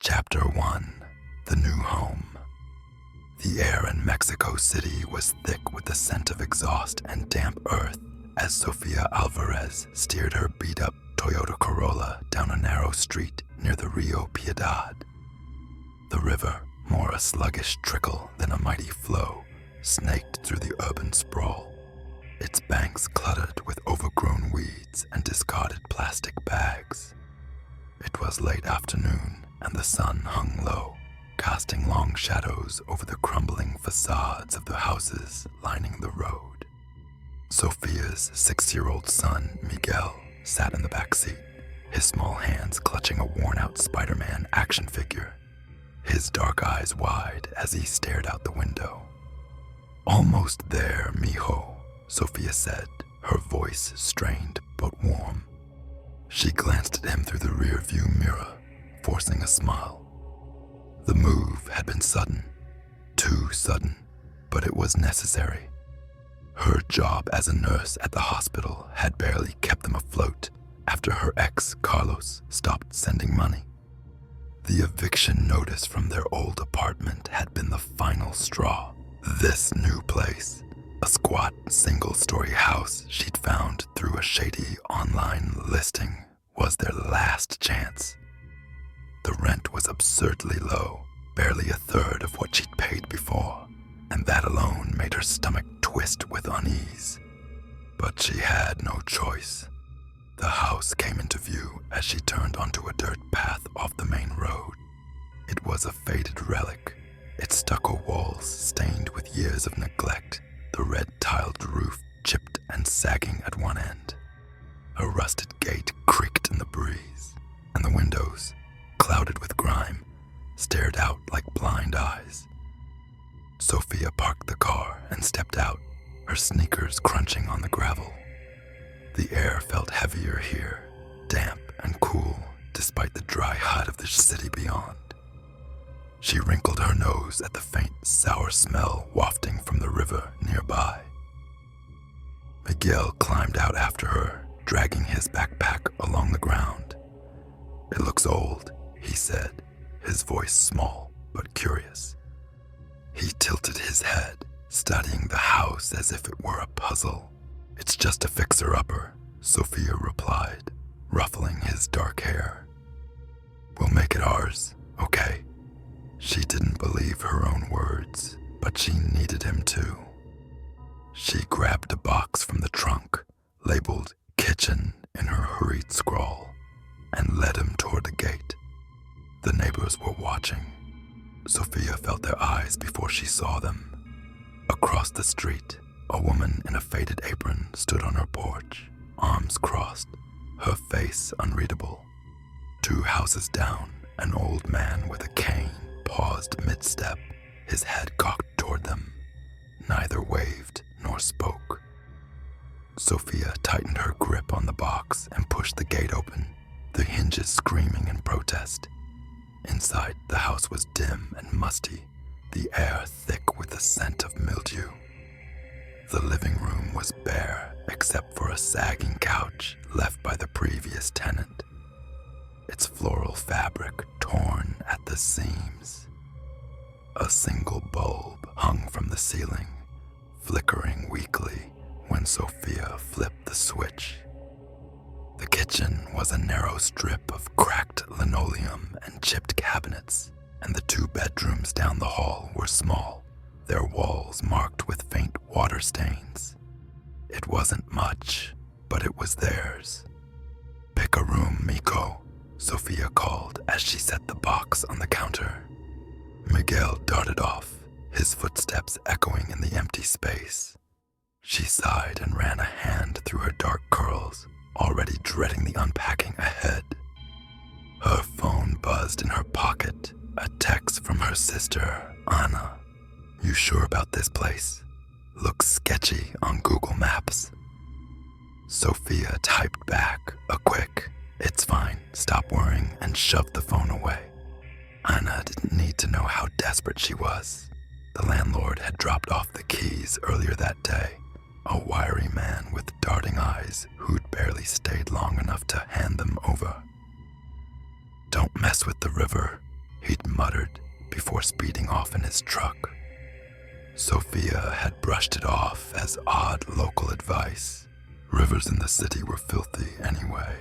Chapter 1. The New Home. The air in Mexico City was thick with the scent of exhaust and damp earth as Sofia Alvarez steered her beat-up Toyota Corolla down a narrow street near the Rio Piedad. The river, more a sluggish trickle than a mighty flow, snaked through the urban sprawl, its banks cluttered with overgrown weeds and discarded plastic bags. It was late afternoon, and the sun hung low, casting long shadows over the crumbling facades of the houses lining the road. Sofia's 6-year-old son, Miguel, sat in the back seat, his small hands clutching a worn-out Spider-Man action figure, his dark eyes wide as he stared out the window. "Almost there, mijo," Sofia said, her voice strained but warm. She glanced at him through the rear-view mirror, forcing a smile. The move had been sudden, too sudden, but it was necessary. Her job as a nurse at the hospital had barely kept them afloat after her ex, Carlos, stopped sending money. The eviction notice from their old apartment had been the final straw. This new place, a squat, single-story house she'd found through a shady online listing, was their last chance. The rent was absurdly low, barely a third of what she'd paid before, and that alone made her stomach twist with unease. But she had no choice. The house came into view as she turned onto a dirt path off the main road. It was a faded relic, its stucco walls stained with years of neglect, the red-tiled roof chipped and sagging at one end. A rusted gate creaked in the breeze, and the windows, clouded with grime, stared out like blind eyes. Sofia parked the car and stepped out, her sneakers crunching on the gravel. The air felt heavier here, damp and cool, despite the dry hut of the city beyond. She wrinkled her nose at the faint, sour smell wafting from the river nearby. Miguel climbed out after her, dragging his backpack along the ground. "It looks old," he said, his voice small but curious. He tilted his head, studying the house as if it were a puzzle. "It's just a fixer-upper," Sofia replied, ruffling his dark hair. "We'll make it ours, okay?" She didn't believe her own words, but she needed him to. She grabbed a box from the trunk, labeled "kitchen" in her hurried scrawl, and led him toward the gate. The neighbors were watching. Sofia felt their eyes before she saw them. Across the street, a woman in a faded apron stood on her porch, arms crossed, her face unreadable. 2 houses down, an old man with a cane paused mid-step, his head cocked toward them. Neither waved nor spoke. Sofia tightened her grip on the box and pushed the gate open, the hinges screaming in protest. Inside, the house was dim and musty, the air thick with the scent of mildew. The living room was bare except for a sagging couch left by the previous tenant, its floral fabric torn at the seams. A single bulb hung from the ceiling, flickering weakly when Sofia flipped the switch. The kitchen was a narrow strip of cracked linoleum and chipped cabinets, and the 2 bedrooms down the hall were small, their walls marked with faint water stains. It wasn't much, but it was theirs. "Pick a room, Miko," Sofia called as she set the box on the counter. Miguel darted off, his footsteps echoing in the empty space. She sighed and ran a hand through her dark curls, already dreading the unpacking ahead. Her phone buzzed in her pocket, a text from her sister, Anna. "You sure about this place? Looks sketchy on Google Maps." Sofia typed back a quick, "It's fine, stop worrying," and shoved the phone away. Anna didn't need to know how desperate she was. The landlord had dropped off the keys earlier that day, a wiry man with darting eyes who'd barely stayed long enough to hand them over. "Don't mess with the river," before speeding off in his truck. Sophia had brushed it off as odd local advice. Rivers in the city were filthy anyway.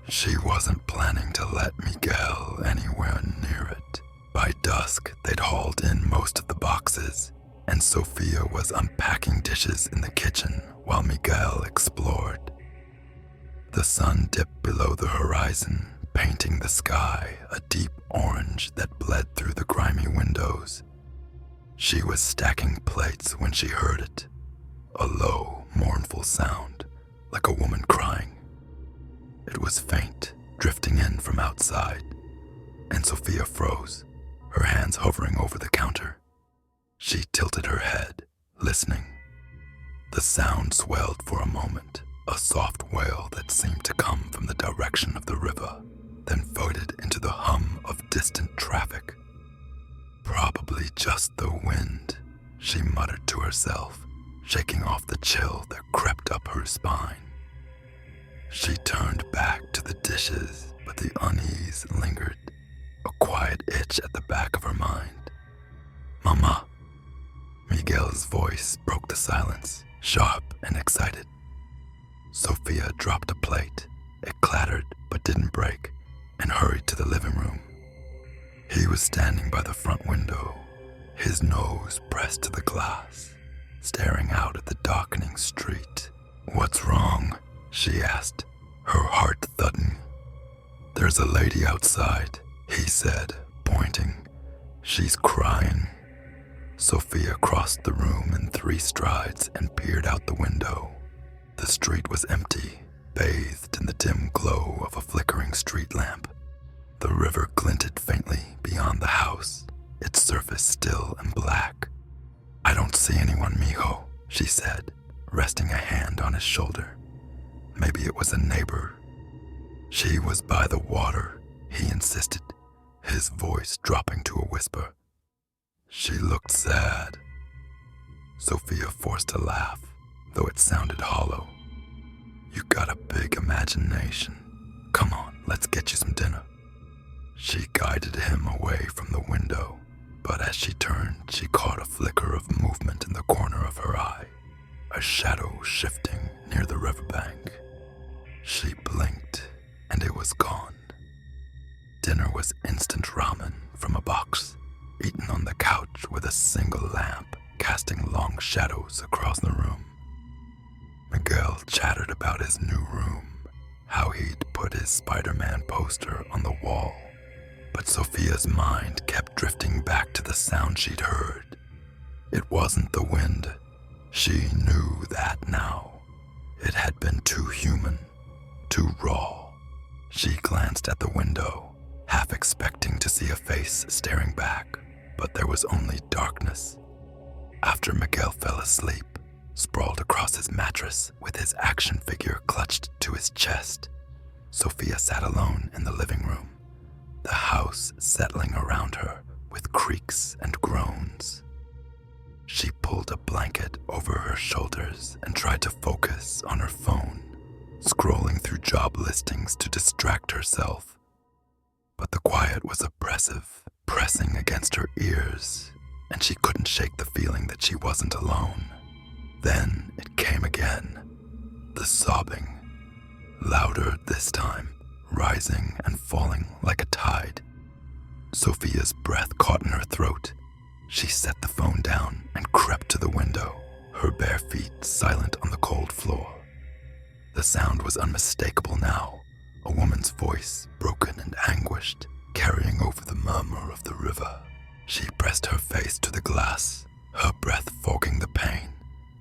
She wasn't planning to let Miguel anywhere near it. By dusk, they'd hauled in most of the boxes, and Sophia was unpacking dishes in the kitchen while Miguel explored. The sun dipped below the horizon, painting the sky a deep orange that bled through the grimy windows. She was stacking plates when she heard it, a low, mournful sound, like a woman crying. It was faint, drifting in from outside, and Sophia froze, her hands hovering over the counter. She tilted her head, listening. The sound swelled for a moment, a soft wail that seemed to come from the direction of the river, then faded into the hum of distant traffic. Probably just the wind, she muttered to herself, shaking off the chill that crept up her spine. She turned back to the dishes, but the unease lingered, a quiet itch at the back of her mind. "Mama." Miguel's voice broke the silence, sharp and excited. Sophia dropped a plate. It clattered but didn't break, and hurried to the living room. He was standing by the front window, his nose pressed to the glass, staring out at the darkening street. "What's wrong?" she asked, her heart thudding. "There's a lady outside," he said, pointing. "She's crying." Sophia crossed the room in 3 strides and peered out the window. The street was empty, bathed in the dim glow of a flickering street lamp. The river glinted faintly beyond the house, its surface still and black. "I don't see anyone, mijo," she said, resting a hand on his shoulder. Maybe it was a neighbor. "She was by the water," he insisted, his voice dropping to a whisper. "She looked sad." Sophia forced a laugh, though it sounded hollow. "You got a big imagination. Come on, let's get you some dinner." She guided him away from the window, but as she turned, she caught a flicker of movement in the corner of her eye, a shadow shifting near the riverbank. She blinked, and it was gone. Dinner was instant ramen from a box, eaten on the couch with a single lamp casting long shadows across the room. Miguel chattered about his new room, how he'd put his Spider-Man poster on the wall, but Sophia's mind kept drifting back to the sound she'd heard. It wasn't the wind. She knew that now. It had been too human, too raw. She glanced at the window, half expecting to see a face staring back, but there was only darkness. After Miguel fell asleep, sprawled across his mattress with his action figure clutched to his chest, Sophia sat alone in the living room, the house settling around her with creaks and groans. She pulled a blanket over her shoulders and tried to focus on her phone, scrolling through job listings to distract herself. But the quiet was oppressive, pressing against her ears, and she couldn't shake the feeling that she wasn't alone. Then it came again, the sobbing, louder this time, rising and falling like a tide. Sophia's breath caught in her throat. She set the phone down and crept to the window, her bare feet silent on the cold floor. The sound was unmistakable now, a woman's voice, broken and anguished, carrying over the murmur of the river. She pressed her face to the glass, her breath fogging the pain,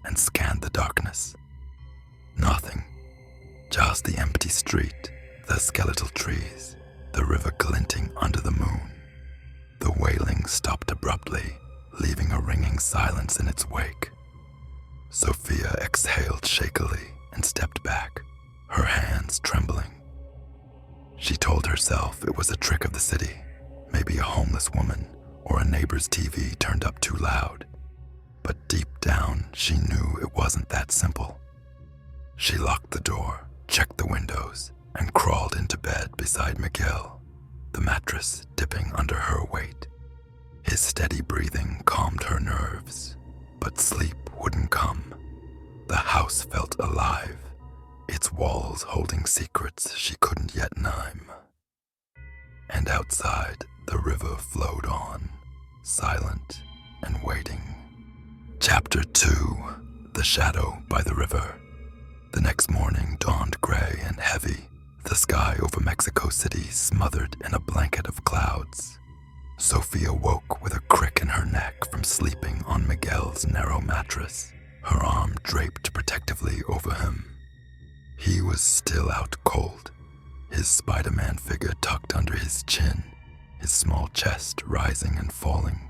and scanned the darkness. Nothing, just the empty street, the skeletal trees, the river glinting under the moon. The wailing stopped abruptly, leaving a ringing silence in its wake. Sophia exhaled shakily and stepped back, her hands trembling. She told herself it was a trick of the city, maybe a homeless woman or a neighbor's TV turned up too loud. But deep down, she knew it wasn't that simple. She locked the door, checked the windows, and crawled into bed beside Miguel, the mattress dipping under her weight. His His steady breathing calmed her nerves, but sleep wouldn't come. The house felt alive, its walls holding secrets she couldn't yet name. And outside, the river flowed on, silent and waiting. Chapter 2: The Shadow by the River. The next morning dawned gray and heavy, the sky over Mexico City smothered in a blanket of clouds. Sophia woke with a crick in her neck from sleeping on Miguel's narrow mattress, her arm draped protectively over him. He was still out cold, his Spider-Man figure tucked under his chin, his small chest rising and falling.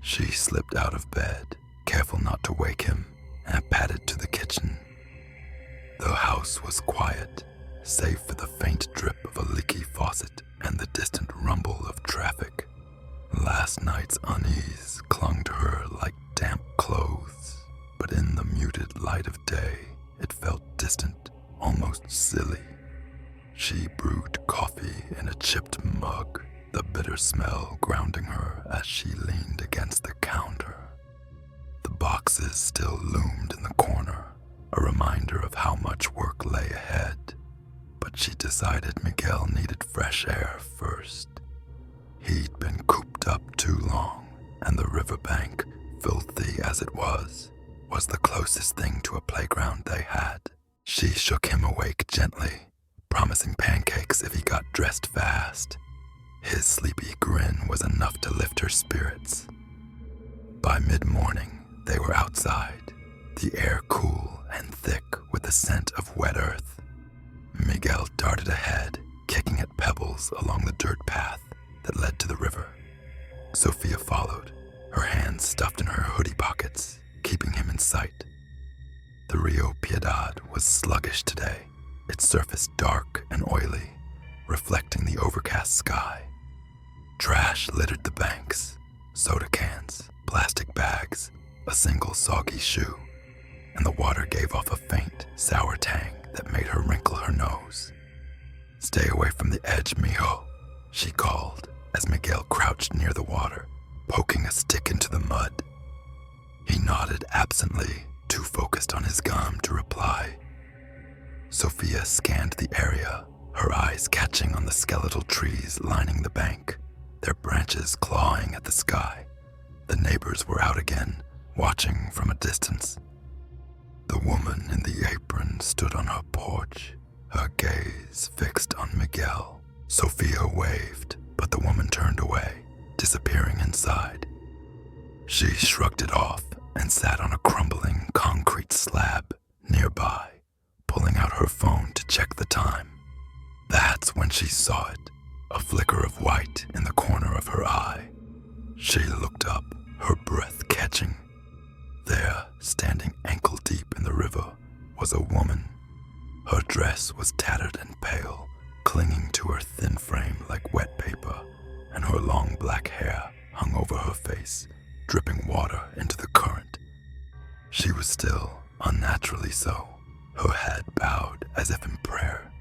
She slipped out of bed, careful not to wake him, and padded to the kitchen. The house was quiet, save for the faint drip of a leaky faucet and the distant rumble of traffic. Last night's unease clung to her like damp clothes, but in the muted light of day, it felt distant, almost silly. She brewed coffee in a chipped mug, the bitter smell grounding her as she leaned against the counter. The boxes still loomed in the corner, a reminder of how much work lay ahead, but she decided Miguel needed fresh air first. He'd been cooped up too long, and the riverbank, filthy as it was the closest thing to a playground they had. She shook him awake gently, promising pancakes if he got dressed fast. His sleepy grin was enough to lift her spirits. By mid-morning, they were outside, the air cool and thick with the scent of wet earth. Miguel darted ahead, kicking at pebbles along the dirt path that led to the river. Sophia followed, her hands stuffed in her hoodie pockets, keeping him in sight. The Rio Piedad was sluggish today, its surface dark and oily, reflecting the overcast sky. Trash littered the banks, soda cans, plastic bags, a single soggy shoe, and the water gave off a faint, sour tang that made her wrinkle her nose. "Stay away from the edge, mijo," she called as Miguel crouched near the water, poking a stick into the mud. He nodded absently, too focused on his gum to reply. Sophia scanned the area, her eyes catching on the skeletal trees lining the bank, their branches clawing at the sky. The neighbors were out again, watching from a distance. The woman in the apron stood on her porch, her gaze fixed on Miguel. Sophia waved, but the woman turned away, disappearing inside. She shrugged it off and sat on a crumbling concrete slab nearby, pulling out her phone to check the time. That's when she saw it, a flicker of white in the corner of her eye. She looked up, her breath catching. There, standing ankle-deep in the river, was a woman. Her dress was tattered and pale, clinging to her thin frame like wet paper, and her long black hair hung over her face, dripping water into the current. She was still, unnaturally so, her head bowed as if in prayer.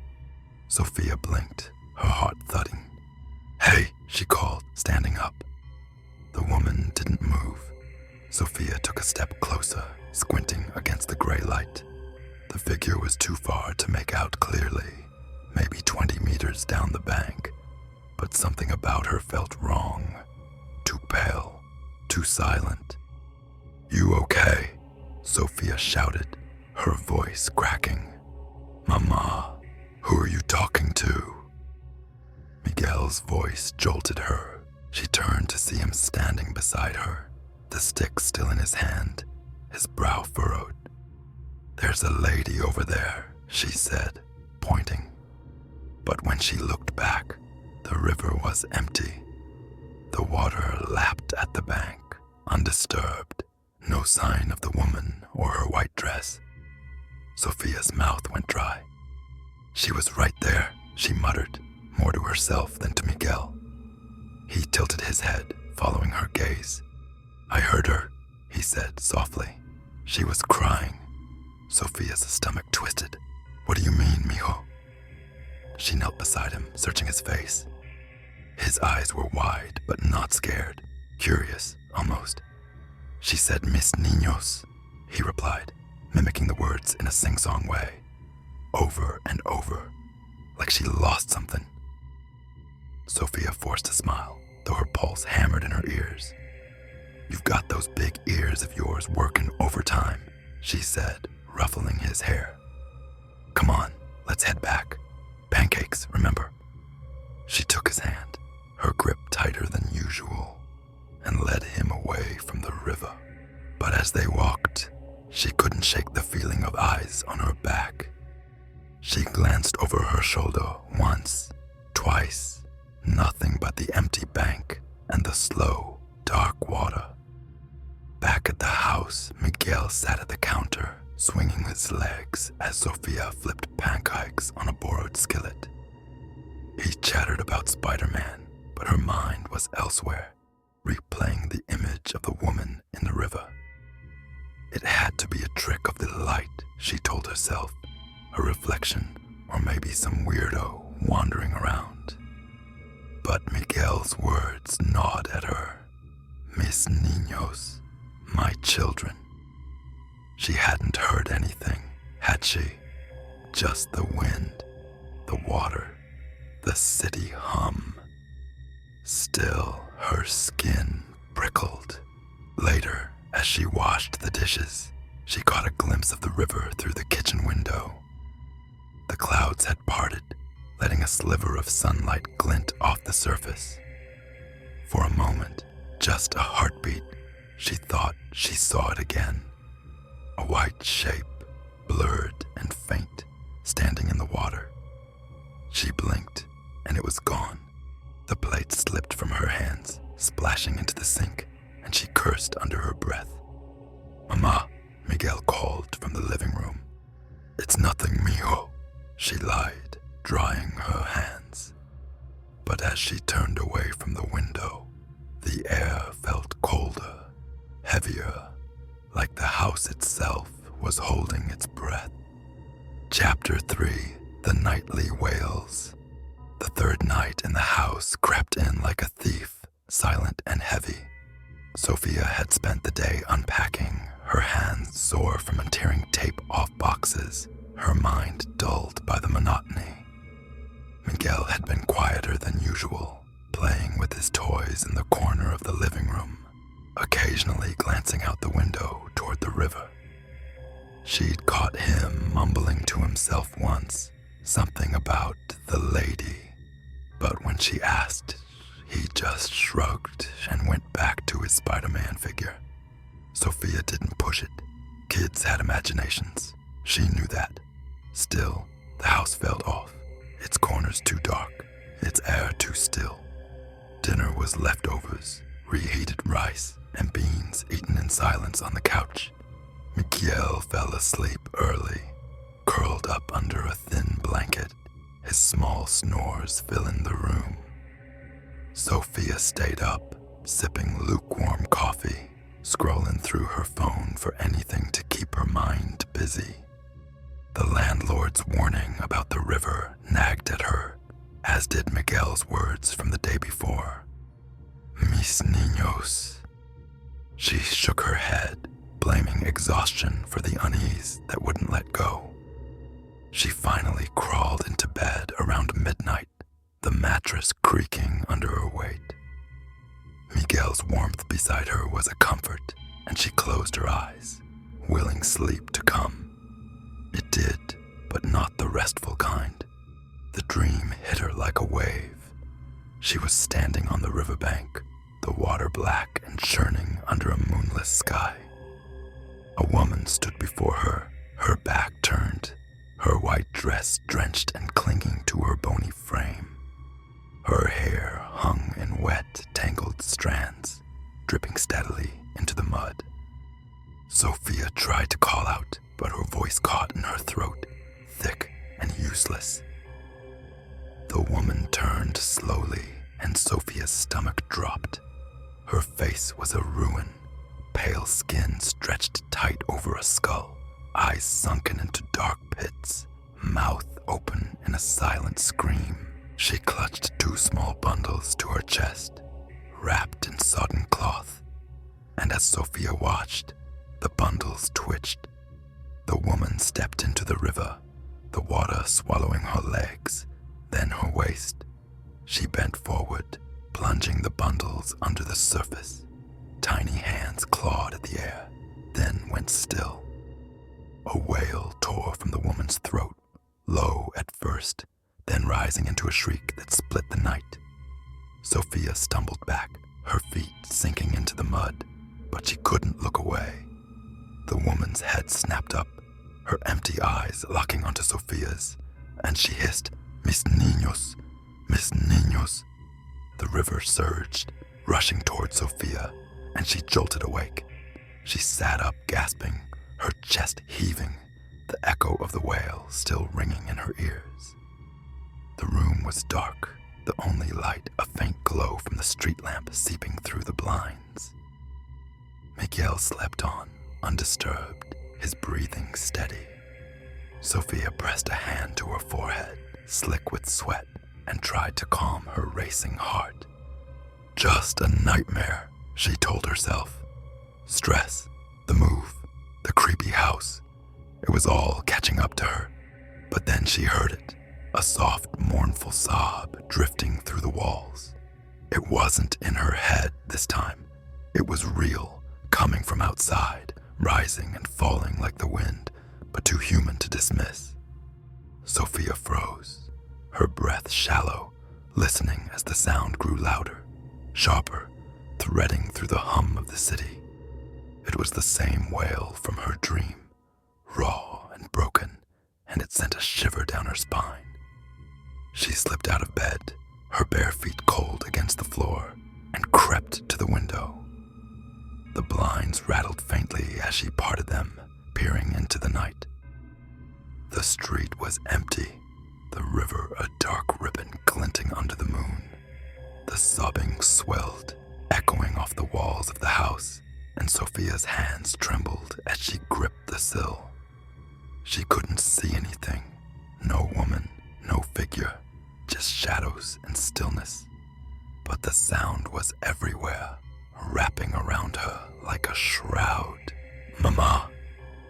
Sophia blinked, her heart thudding. "Hey," she called, standing up. The woman didn't move. Sophia took a step closer, squinting against the gray light. The figure was too far to make out clearly, maybe 20 meters down the bank, but something about her felt wrong. Too pale, too silent. "You okay?" Sophia shouted, her voice cracking. "Mama, who are you talking to?" Miguel's voice jolted her. She turned to see him standing beside her, the stick still in his hand, his brow furrowed. "There's a lady over there," she said, pointing. But when she looked back, the river was empty. The water lapped at the bank, undisturbed, no sign of the woman or her white dress. Sophia's mouth went dry. "She was right there," she muttered, more to herself than to Miguel. He tilted his head, following her gaze. "I heard her," he said softly. "She was crying." Sophia's stomach twisted. "What do you mean, mijo?" She knelt beside him, searching his face. His eyes were wide, but not scared, curious almost. She said, "Mis niños," he replied, mimicking the words in a sing-song way, over and over, like she lost something. Sophia forced a smile, though her pulse hammered in her ears. "You've got those big ears of yours working overtime," she said, ruffling his hair. "Come on, let's head back. Pancakes, remember?" She took his hand, her grip tighter than usual, and led him away from the river. But as they walked, she couldn't shake the feeling of eyes on her back. She glanced over her shoulder once, twice, nothing but the empty bank and the slow, dark water. Back at the house, Miguel sat at the counter, swinging his legs as Sophia flipped pancakes on a borrowed skillet. He chattered about Spider-Man, but her mind was elsewhere, replaying the image of the woman in the river. It had to be a trick of the light, she told herself, a reflection, or maybe some weirdo wandering around. But Miguel's words gnawed at her. "Mis niños," my children. She hadn't heard anything, had she? Just the wind, the water, the city hum. Still, her skin prickled. Later, as she washed the dishes, she caught a glimpse of the river through the kitchen window. The clouds had parted, letting a sliver of sunlight glint off the surface. For a moment, just a heartbeat, she thought she saw it again. A white shape, blurred and faint, standing in the water. She blinked, and it was gone. The plate slipped from her hands, splashing into the sink, and she cursed under her breath. "Mama," Miguel called from the living room. "It's nothing, mijo," she lied, drying her hands. But as she turned away from the window, the air felt colder, heavier, like the house itself was holding its breath. Chapter 3, The Nightly Wails. The third night in the house crept in like a thief, silent and heavy. Sophia had spent the day unpacking, her hands sore from tearing tape off boxes, her mind dulled by the monotony. Miguel had been quieter than usual, playing with his toys in the corner of the living room, occasionally glancing out the window toward the river. She'd caught him mumbling to himself once, something about the lady, but when she asked, he just shrugged and went back to his Spider-Man figure. Sophia didn't push it. Kids had imaginations. She knew that. Still, the house felt off, its corners too dark, its air too still. Dinner was leftovers, reheated rice, and beans eaten in silence on the couch. Miguel fell asleep early, curled up under a thin blanket, his small snores filling the room. Sophia stayed up, sipping lukewarm coffee, scrolling through her phone for anything to keep her mind busy. The landlord's warning about the river nagged at her, as did Miguel's words from the day before. "Mis niños." She shook her head, blaming exhaustion for the unease that wouldn't let go. She finally crawled into bed around midnight, the mattress creaking under her weight. Miguel's warmth beside her was a comfort, and she closed her eyes, willing sleep to come. It did, but not the restful kind. The dream hit her like a wave. She was standing on the riverbank, the water black and churning under a moonless sky. A woman stood before her, her back turned, her white dress drenched and clinging to her bony frame. Her hair hung in wet, tangled strands, dripping steadily into the mud. Sophia tried to call out, but her voice caught in her throat, thick and useless. The woman turned slowly, and Sophia's stomach dropped. Her face was a ruin, pale skin stretched tight over a skull, eyes sunken into dark pits, mouth open in a silent scream. She clutched 2 small bundles to her chest, wrapped in sodden cloth. Sophia watched, the bundles twitched. The woman stepped into the river, the water swallowing her legs, then her waist. She bent forward, plunging the bundles under the surface. Tiny hands clawed at the air, then went still. A wail tore from the woman's throat, low at first, then rising into a shriek that split the night. Sophia stumbled back, her feet sinking into the mud, but she couldn't look away. The woman's head snapped up, her empty eyes locking onto Sophia's, and she hissed, "Mis niños, mis niños." The river surged, rushing toward Sophia, and she jolted awake. She sat up, gasping, her chest heaving, the echo of the wail still ringing in her ears. The room was dark, the only light a faint glow from the street lamp seeping through the blinds. Miguel slept on, undisturbed, his breathing steady. Sophia pressed a hand to her forehead, slick with sweat, and tried to calm her racing heart. Just a nightmare, she told herself. Stress, the move, the creepy house. It was all catching up to her. But then she heard it, a soft, mournful sob drifting through the walls. It wasn't in her head this time. It was real, coming from outside, rising and falling like the wind, but too human to dismiss. Sophia froze, her breath shallow, listening as the sound grew louder, sharper, threading through the hum of the city. It was the same wail from her dream, raw and broken, and it sent a shiver down her spine. She slipped out of bed, her bare feet cold against the floor, and crept to the window. The blinds rattled faintly as she parted them, peering into the night. The street was empty, the river a dark ribbon glinting under the moon. The sobbing swelled, echoing off the walls of the house, and Sophia's hands trembled as she gripped the sill. She couldn't see anything, no woman, no figure, just shadows and stillness. But the sound was everywhere, wrapping around her like a shroud. "Mama!"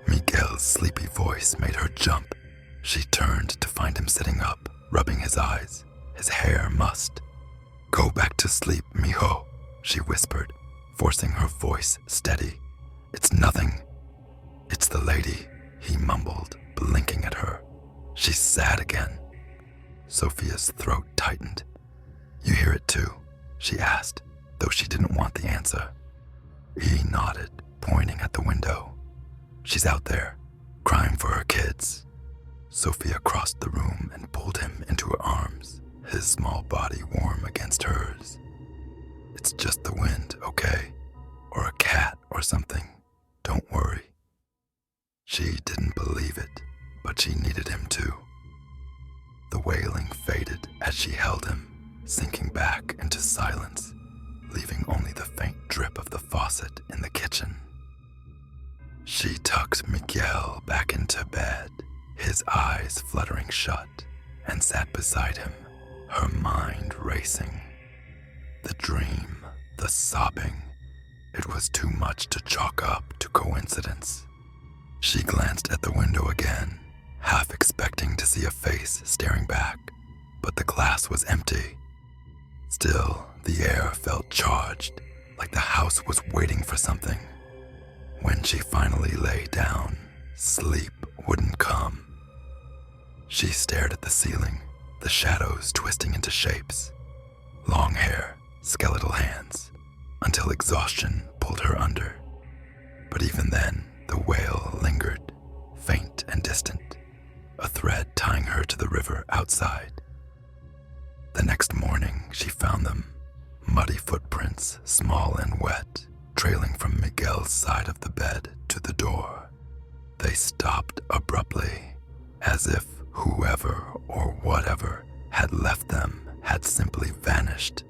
Miguel's sleepy voice made her jump. She turned to find him sitting up, rubbing his eyes, his hair mussed. "Go back to sleep, mijo," she whispered, forcing her voice steady. "It's nothing." "It's the lady," he mumbled, blinking at her. "She's sad again." Sophia's throat tightened. "You hear it too?" she asked, though she didn't want the answer. He nodded, pointing at the window. "She's out there, crying for her kids." Sophia crossed the room and pulled him into her arms, his small body warm against hers. "It's just the wind, okay? Or a cat or something. Don't worry." She didn't believe it, but she needed him too. The wailing faded as she held him, sinking back into silence, leaving only the faint drip of the faucet in the kitchen. She tucked Miguel back into bed, his eyes fluttering shut, and sat beside him, her mind racing. The dream, the sobbing, it was too much to chalk up to coincidence. She glanced at the window again, half expecting to see a face staring back, but the glass was empty. Still, the air felt charged, like the house was waiting for something. When she finally lay down, sleep wouldn't come. She stared at the ceiling, the shadows twisting into shapes. Long hair, skeletal hands, until exhaustion pulled her under. But even then, the wail lingered, faint and distant, a thread tying her to the river outside. The next morning, she found them, muddy footprints, small and wet, trailing from Miguel's side of the bed to the door. They stopped abruptly, as if whoever or whatever had left them had simply vanished.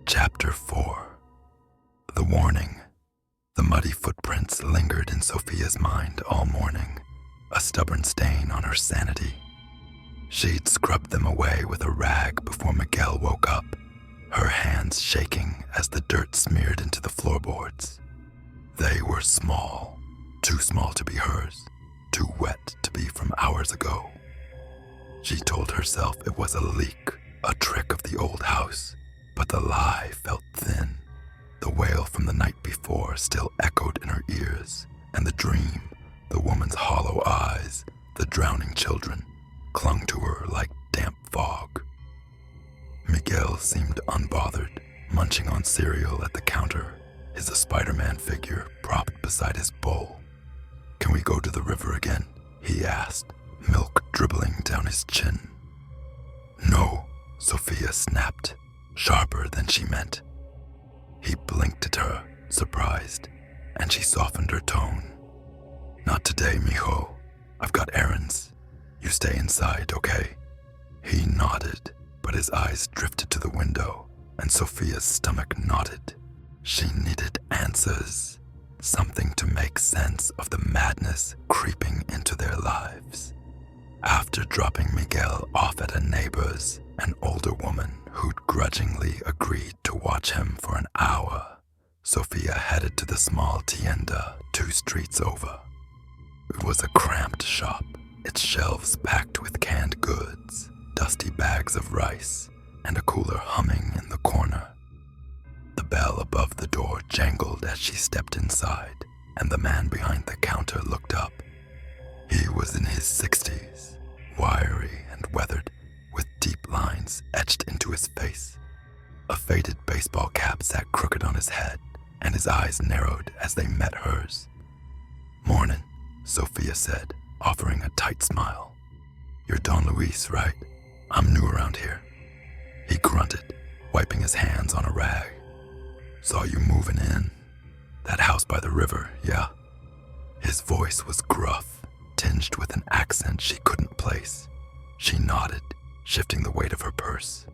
Chapter 4. The warning. The muddy footprints lingered in Sophia's mind all morning, a stubborn stain on her sanity. She'd scrubbed them away with a rag before Miguel woke up, her hands shaking as the dirt smeared into the floorboards. They were small, too small to be hers, too wet to be from hours ago. She told herself it was a leak, a trick of the old house, but the lie felt thin. The wail from the night before still echoed in her ears, and the dream, the woman's hollow eyes, the drowning children, clung to her like damp fog. Miguel seemed unbothered, munching on cereal at the counter, his Spider-Man figure propped beside his bowl. "Can we go to the river again?" he asked, milk dribbling down his chin. "No," Sophia snapped, sharper than she meant. He blinked at her, surprised, and she softened her tone. "Not today, mijo. I've got errands. You stay inside, okay?" He nodded, but his eyes drifted to the window, and Sophia's stomach knotted. She needed answers, something to make sense of the madness creeping into their lives. After dropping Miguel off at a neighbor's, an older woman who'd grudgingly agreed to watch him for an hour, Sophia headed to the small tienda 2 streets over. It was a cramped shop, its shelves packed with canned goods, dusty bags of rice, and a cooler humming in the corner. The bell above the door jangled as she stepped inside, and the man behind the counter looked up. He was in his 60s, wiry and weathered, with deep lines etched into his face. A faded baseball cap sat crooked on his head, and his eyes narrowed as they met hers. "Morning," Sophia said, offering a tight smile. "You're Don Luis, right? I'm new around here." He grunted, wiping his hands on a rag. "Saw you moving in. That house by the river, yeah?" His voice was gruff, tinged with an accent she couldn't place. She nodded, shifting the weight of her purse.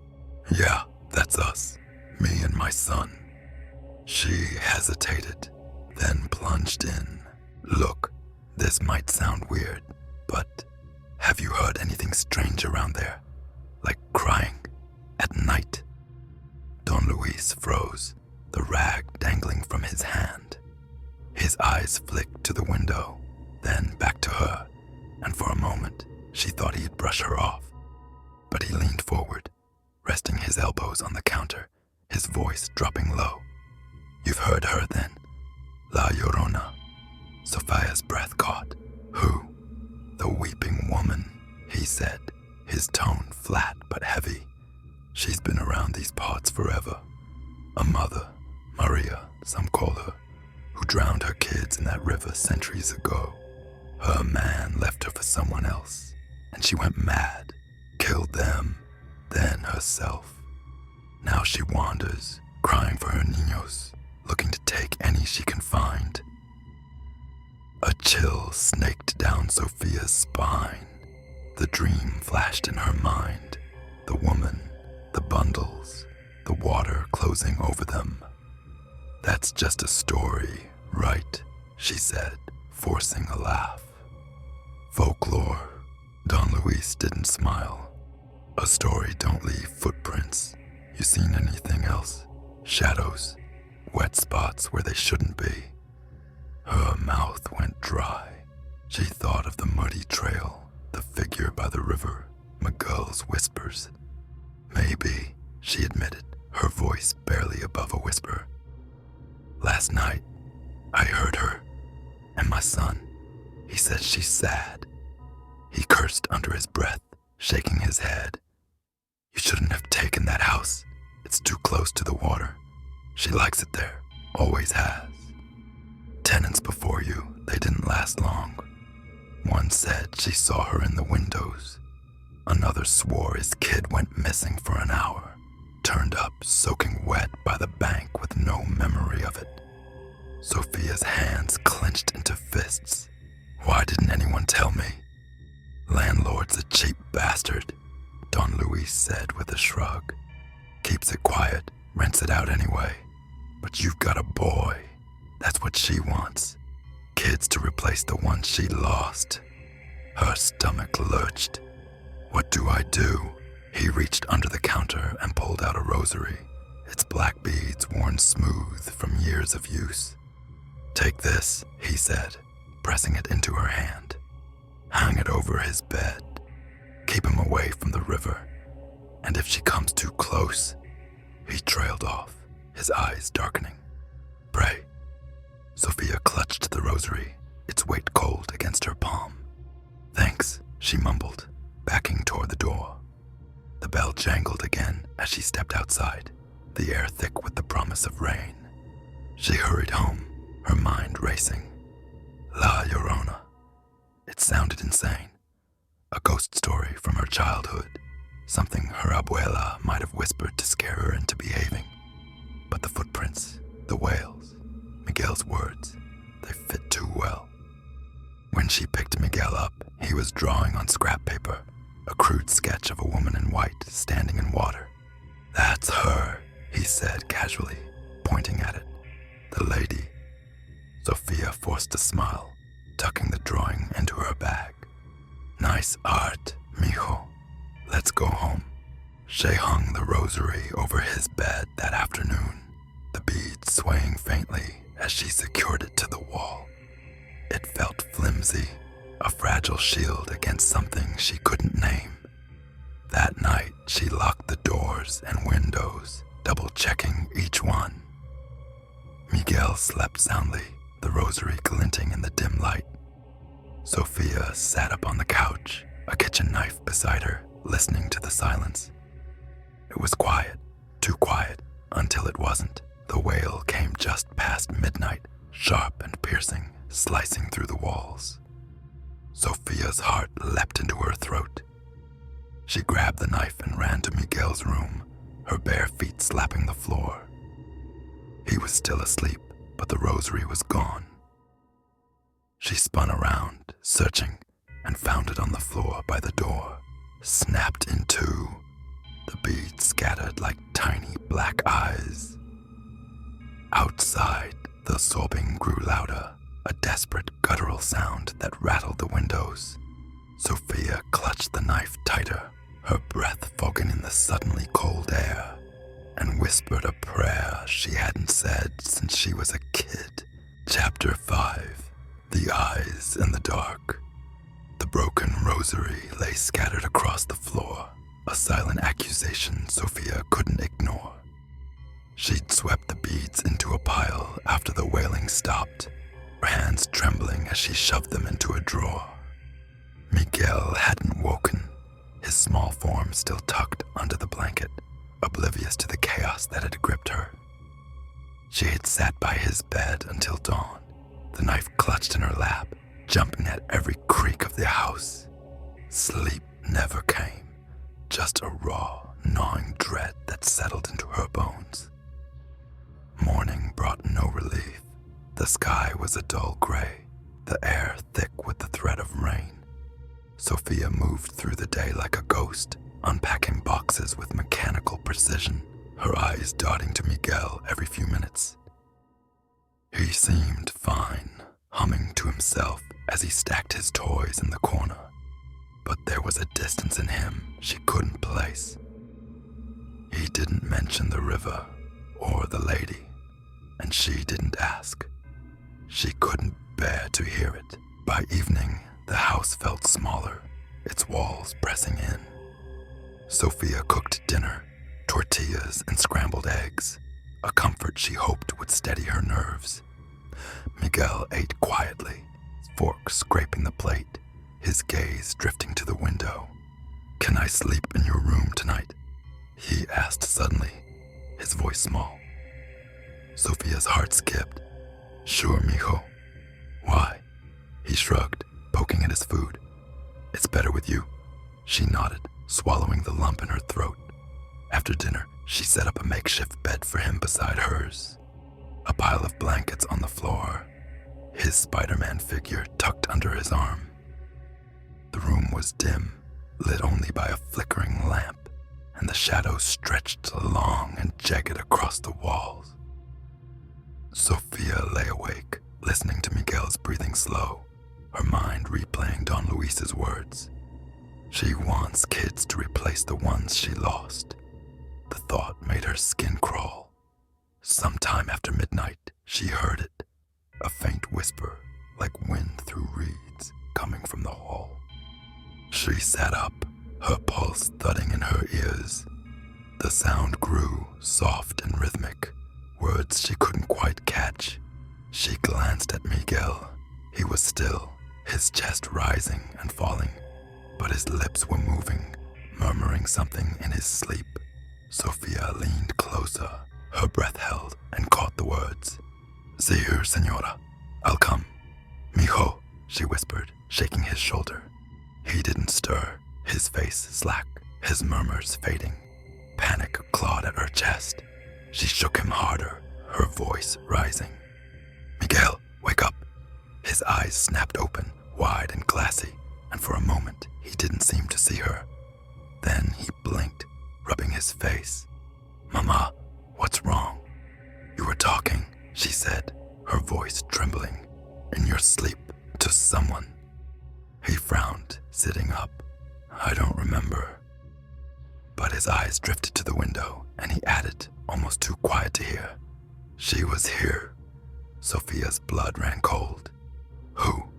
"Yeah, that's us. Me and my son." She hesitated, then plunged in. "Look, this might sound weird, but have you heard anything strange around there? Like crying at night?" Don Luis froze, the rag dangling from his hand. His eyes flicked to the window, then back to her, and for a moment she thought he'd brush her off. But he leaned forward, resting his elbows on the counter, his voice dropping low. "You've heard her then? La Llorona." Sophia's breath caught. "Who?" "The weeping woman," he said, his tone flat but heavy. "She's been around these parts forever. A mother, Maria, some call her, who drowned her kids in that river centuries ago. Her man left her for someone else, and she went mad, killed them, then herself. Now she wanders, crying for her niños, looking to take any she can find." A chill snaked down Sophia's spine. The dream flashed in her mind. The woman, the bundles, the water closing over them. "That's just a story, right?" she said, forcing a laugh. "Folklore." Don Luis didn't smile. "A story don't leave footprints. You seen anything else? Shadows? Wet spots where they shouldn't be?" Her mouth went dry. She thought of the muddy trail, the figure by the river, Miguel's whispers. "Maybe," she admitted, her voice barely above a whisper. "Last night, I heard her, and my son. He says she's sad." He cursed under his breath, shaking his head. "You shouldn't have taken that house. It's too close to the water. She likes it there, always has. Tenants before you, they didn't last long. One said she saw her in the windows. Another swore his kid went missing for an hour, turned up soaking wet by the bank with no memory of it." Sophia's hands clenched into fists. "Why didn't anyone tell me?" "Landlord's a cheap bastard," Don Luis said with a shrug. "Keeps it quiet, rents it out anyway. But you've got a boy. That's what she wants. Kids to replace the ones she lost." Her stomach lurched. "What do I do?" He reached under the counter and pulled out a rosary, its black beads worn smooth from years of use. "Take this," he said, pressing it into her hand. "Hang it over his bed. Keep him away from the river. And if she comes too close," he trailed off, his eyes darkening. "Pray." Sophia clutched the rosary, its weight cold against her palm. "Thanks," she mumbled, backing toward the door. The bell jangled again as she stepped outside, the air thick with the promise of rain. She hurried home, her mind racing. La Llorona. It sounded insane. A ghost story from her childhood, something her abuela might have whispered to scare her into behaving. But the footprints, the wails, Miguel's words, they fit too well. When she picked Miguel up, he was drawing on scrap paper, a crude sketch of a woman in white standing in water. "That's her," he said casually, pointing at it. "The lady." Sophia forced a smile, tucking the drawing into her bag. "Nice art, mijo. Let's go home." She hung the rosary over his bed that afternoon, the beads swaying faintly as she secured it to the wall. It felt flimsy, a fragile shield against something she couldn't name. That night, she locked the doors and windows, double-checking each one. Miguel slept soundly, the rosary glinting in the dim light. Sophia sat up on the couch, a kitchen knife beside her, listening to the silence. It was quiet, too quiet, until it wasn't. The wail came just past midnight, sharp and piercing, slicing through the walls. Sophia's heart leapt into her throat. She grabbed the knife and ran to Miguel's room, her bare feet slapping the floor. He was still asleep, but the rosary was gone. She spun around, searching, and found it on the floor by the door, snapped in two, the beads scattered like tiny black eyes. Outside, the sobbing grew louder, a desperate guttural sound that rattled the windows. Sophia clutched the knife tighter, her breath fogging in the suddenly cold air, and whispered a prayer she hadn't said since she was a kid. Chapter 5. The Eyes in the Dark. The broken rosary lay scattered across the floor, a silent accusation Sophia couldn't ignore. She'd swept the beads into a pile after the wailing stopped, her hands trembling as she shoved them into a drawer. Miguel hadn't woken, his small form still tucked under the blanket, oblivious to the chaos that had gripped her. She had sat by his bed until dawn, the knife clutched in her lap, jumping at every creak of the house. Sleep never came, just a raw, gnawing dread that settled into her bones. Morning brought no relief. The sky was a dull gray, the air thick with the threat of rain. Sophia moved through the day like a ghost, unpacking boxes with mechanical precision, her eyes darting to Miguel every few minutes. He seemed fine, humming to himself as he stacked his toys in the corner, but there was a distance in him she couldn't place. He didn't mention the river or the lady, and she didn't ask. She couldn't bear to hear it. By evening, the house felt smaller, its walls pressing in. Sophia cooked dinner, tortillas and scrambled eggs, a comfort she hoped would steady her nerves. Miguel ate quietly, fork scraping the plate, his gaze drifting to the window. "Can I sleep in your room tonight?" he asked suddenly, his voice small. Sophia's heart skipped. "Sure, mijo." "Why?" He shrugged, poking at his food. "It's better with you." She nodded, swallowing the lump in her throat. After dinner, she set up a makeshift bed for him beside hers. A pile of blankets on the floor, his Spider-Man figure tucked under his arm. The room was dim, lit only by a flickering lamp, and the shadows stretched long and jagged across the walls. Sophia lay awake, listening to Miguel's breathing slow, her mind replaying Don Luis's words. She wants kids to replace the ones she lost. The thought made her skin crawl. Sometime after midnight, she heard it, a faint words she couldn't quite catch. She glanced at Miguel. He was still, his chest rising and falling, but his lips were moving, murmuring something in his sleep. Sofia leaned closer, her breath held, and caught the words. "See you, señora. I'll come." "Mijo," she whispered, shaking his shoulder. He didn't stir, his face slack, his murmurs fading. Panic clawed at her chest. She shook him harder, her voice rising. "Miguel, wake up." His eyes snapped open, wide and glassy, and for a moment he didn't seem to see her. Then he blinked, rubbing his face. "Mama, what's wrong?" "You were talking," she said, her voice trembling. "In your sleep, to someone." He frowned, sitting up. "I don't remember." But his eyes drifted to the window, and he added, almost too quiet to hear, "She was here." Sofia's blood ran cold. "Who?"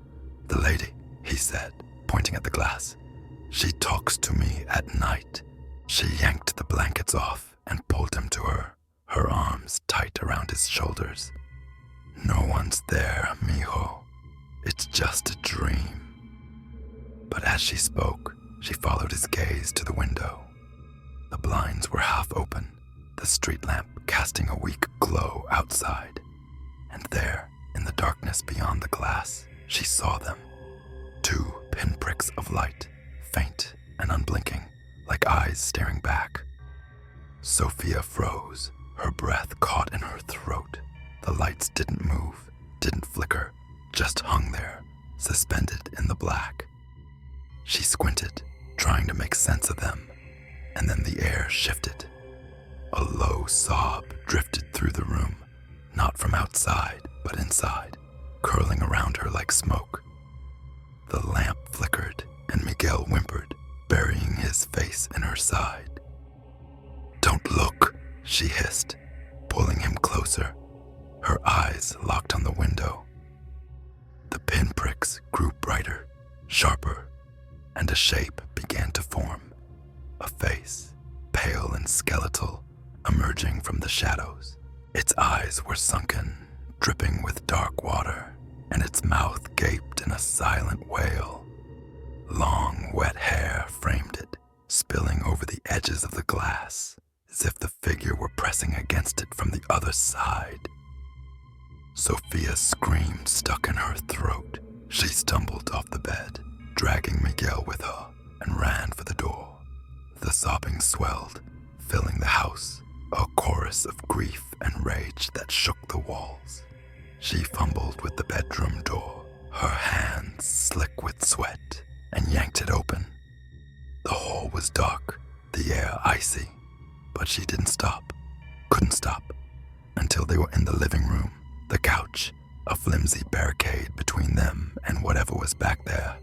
"The lady," he said, pointing at the glass. "She talks to me at night." She yanked the blankets off and pulled him to her, her arms tight around his shoulders. "No one's there, mijo. It's just a dream." But as she spoke, she followed his gaze to the window. The blinds were half open, the street lamp casting a weak glow outside. And there, in the darkness beyond the glass, she saw them. 2 pinpricks of light, faint and unblinking, like eyes staring back. Sofia froze, her breath caught in her throat. The lights didn't move, didn't flicker, just hung there, suspended in the black. She squinted, trying to make sense of them, and then the air shifted. A low sob drifted through the room, not from outside, but inside, curling around her like smoke. The lamp flickered, and Miguel whimpered, burying his face in her side. "Don't look," she hissed, pulling him closer, her eyes locked on the window. The pinpricks grew brighter, sharper, and a shape began to form. A face, pale and skeletal, emerging from the shadows. Its eyes were sunken, dripping with dark water, and its mouth gaped in a silent wail. Long, wet hair framed it, spilling over the edges of the glass, as if the figure were pressing against it from the other side. Sofia's scream stuck in her throat. She stumbled off the bed, dragging Miguel with her, and ran for the door. The sobbing swelled, filling the house, a chorus of grief and rage that shook the walls. She fumbled with the bedroom door, her hands slick with sweat, and yanked it open. The hall was dark, the air icy, but she didn't stop, couldn't stop, until they were in the living room, the couch, a flimsy barricade between them and whatever was back there.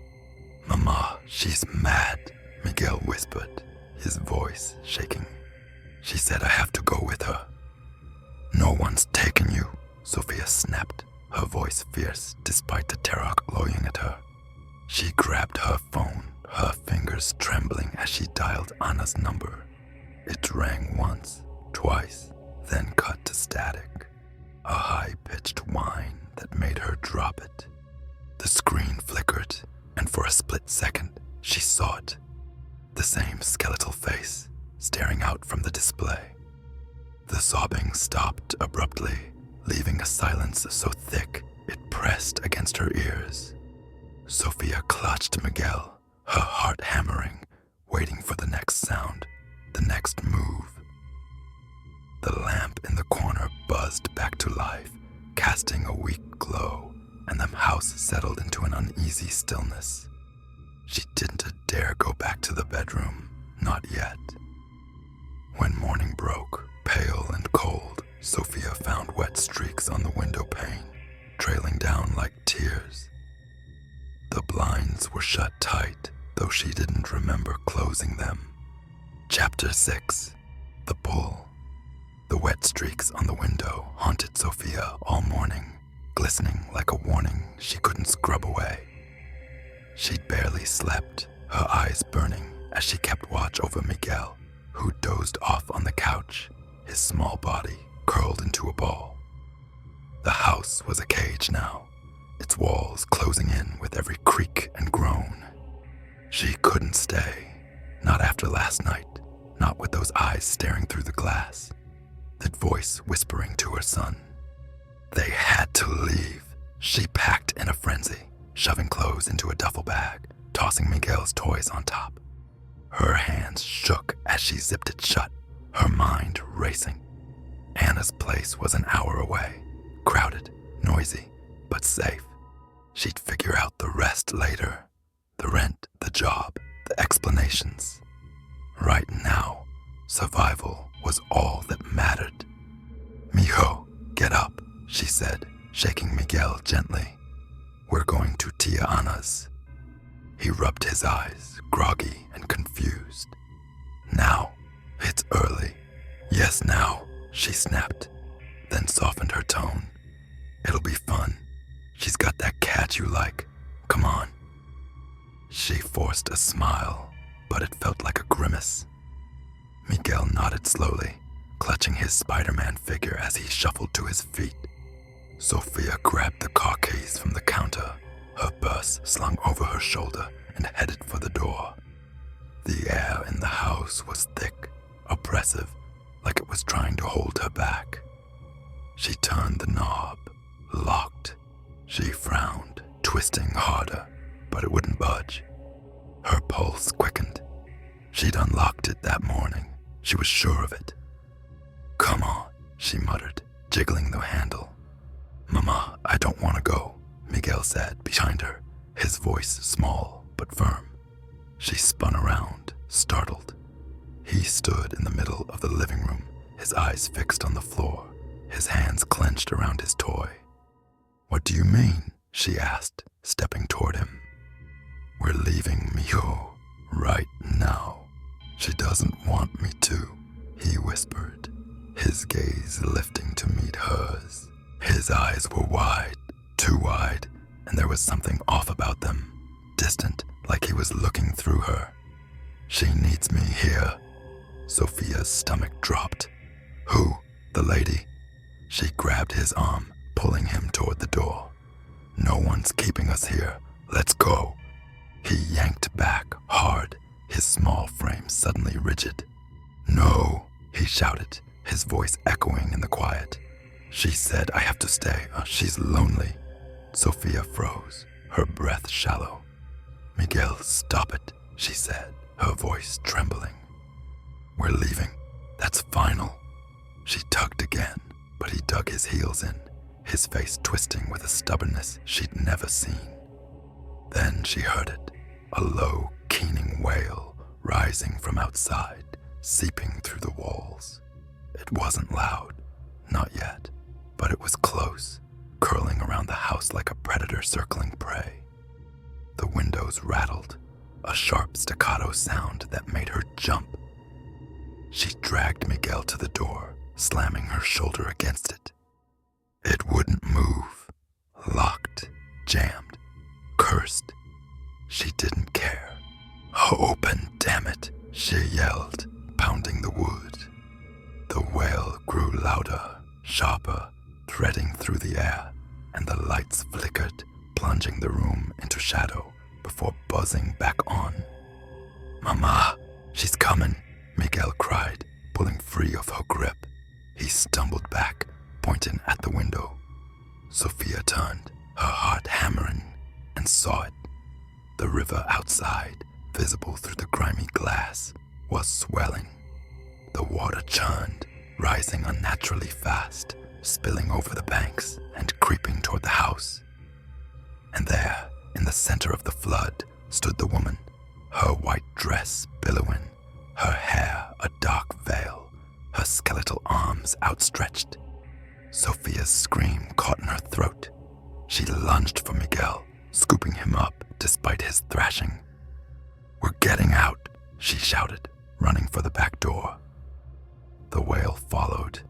"Mama, she's mad," Miguel whispered, his voice shaking. "She said I have to go with her." "No one's taken you," Sofia snapped, her voice fierce despite the terror glowing at her. She grabbed her phone, her fingers trembling as she dialed Anna's number. It rang once, twice, then cut to static, a high-pitched whine that made her drop it. The screen flickered, and for a split second, she saw it. The same skeletal face, staring out from the display. The sobbing stopped abruptly, leaving a silence so thick it pressed against her ears. Sofia clutched Miguel, her heart hammering, waiting for the next sound, the next move. The lamp in the corner buzzed back to life, casting a weak glow, and the house settled into an uneasy stillness. She didn't dare go back to the bedroom, not yet. When morning broke, pale and cold, Sofia found wet streaks on the window pane, trailing down like tears. The blinds were shut tight, though she didn't remember closing them. Chapter 6. The Pull. The wet streaks on the window haunted Sofia all morning, glistening like a warning she couldn't scrub away. She'd barely slept, her eyes burning as she kept watch over Miguel, who dozed off on the couch, his small body curled into a ball. house was a cage now, its walls closing in with every creak and groan. She couldn't stay, not after last night, not with those eyes staring through the glass, that voice whispering to her son. They had to leave. She packed in a frenzy, shoving clothes into a duffel bag, tossing Miguel's toys on top. Her hands shook as she zipped it shut, her mind racing. Anna's place was an hour away, crowded, noisy, but safe. She'd figure out the rest later. The rent, the job, the explanations. Right now, survival was all that mattered. "Mijo, get up," she said, shaking Miguel gently. "We're going to Tia Ana's." He rubbed his eyes, groggy and confused. "Now, it's early." "Yes, now," she snapped, then softened her tone. "It'll be fun. She's got that cat you like. Come on." She forced a smile, but it felt like a grimace. Miguel nodded slowly, clutching his Spider-Man figure as he shuffled to his feet. Sophia grabbed the car keys from the counter, her purse slung over her shoulder, and headed for the door. The air in the house was thick, oppressive, like it was trying to hold her back. She turned the knob, locked. She frowned, twisting harder, but it wouldn't budge. Her pulse quickened. She'd unlocked it that morning. She was sure of it. "Come on," she muttered, jiggling the handle. "Mama, I don't want to go," Miguel said behind her, his voice small but firm. She spun around, startled. He stood in the middle of the living room, his eyes fixed on the floor, his hands clenched around his toy. "What do you mean?" she asked, stepping toward him. "We're leaving, mijo, right now. She doesn't want me to," he whispered, his gaze lifting to meet hers. His eyes were wide, too wide, and there was something off about them, distant, like he was looking through her. "She needs me here." Sophia's stomach dropped. "Who? The lady?" She grabbed his arm, pulling him toward the door. "No one's keeping us here. Let's go." He yanked back, hard, his small frame suddenly rigid. "No," he shouted, his voice echoing in the quiet. "She said I have to stay. She's lonely." Sophia froze, her breath shallow. "Miguel, stop it," she said, her voice trembling. "We're leaving. That's final." She tugged again, but he dug his heels in, his face twisting with a stubbornness she'd never seen. Then she heard it, a low, keening wail rising from outside, seeping through the walls. It wasn't loud, not yet, but it was close, curling around the house like a predator circling prey. The windows rattled, a sharp staccato sound that made her jump. She dragged Miguel to the door, slamming her shoulder against it. It wouldn't move, locked, jammed, cursed. She didn't care. "Open, damn it," she yelled, pounding the wood. The wail grew louder, sharper, threading through the air, and the lights flickered, plunging the room into shadow before buzzing back on. "Mama, she's coming," Miguel cried, pulling free of her grip. He stumbled back, pointing at the window. Sophia turned, her heart hammering, and saw it. The river outside, visible through the grimy glass, was swelling. The water churned, rising unnaturally fast, spilling over the banks and creeping toward the house. And there, in the center of the flood, stood the woman, her white dress billowing, her hair a dark veil, her skeletal arms outstretched. Sophia's scream caught in her throat. She lunged for Miguel, scooping him up despite his thrashing. "We're getting out," she shouted, running for the back door. The wail followed,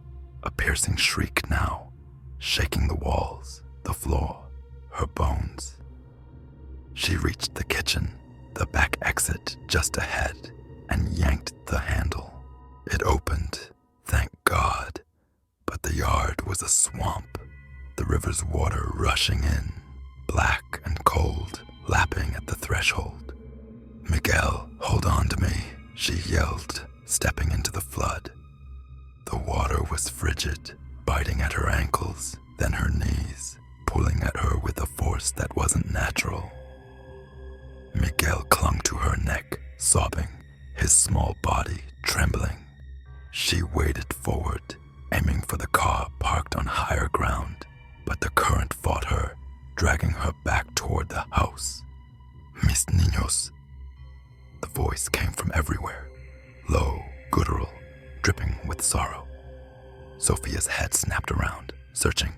a piercing shriek now, shaking the walls, the floor, her bones. She reached the kitchen, the back exit just ahead, and yanked the handle. It opened, thank God, but the yard was a swamp. the river's water rushing in, black and cold, lapping at the threshold. "Miguel, hold on to me," she yelled, stepping into the flood. The water was frigid, biting at her ankles, then her knees, pulling at her with a force that wasn't natural. Miguel clung to her neck, sobbing, his small body trembling. She waded forward, aiming for the car parked on higher ground, but the current fought her, dragging her back toward the house. "Mis niños." The voice came from everywhere, low, guttural, dripping with sorrow. Sophia's head snapped around, searching,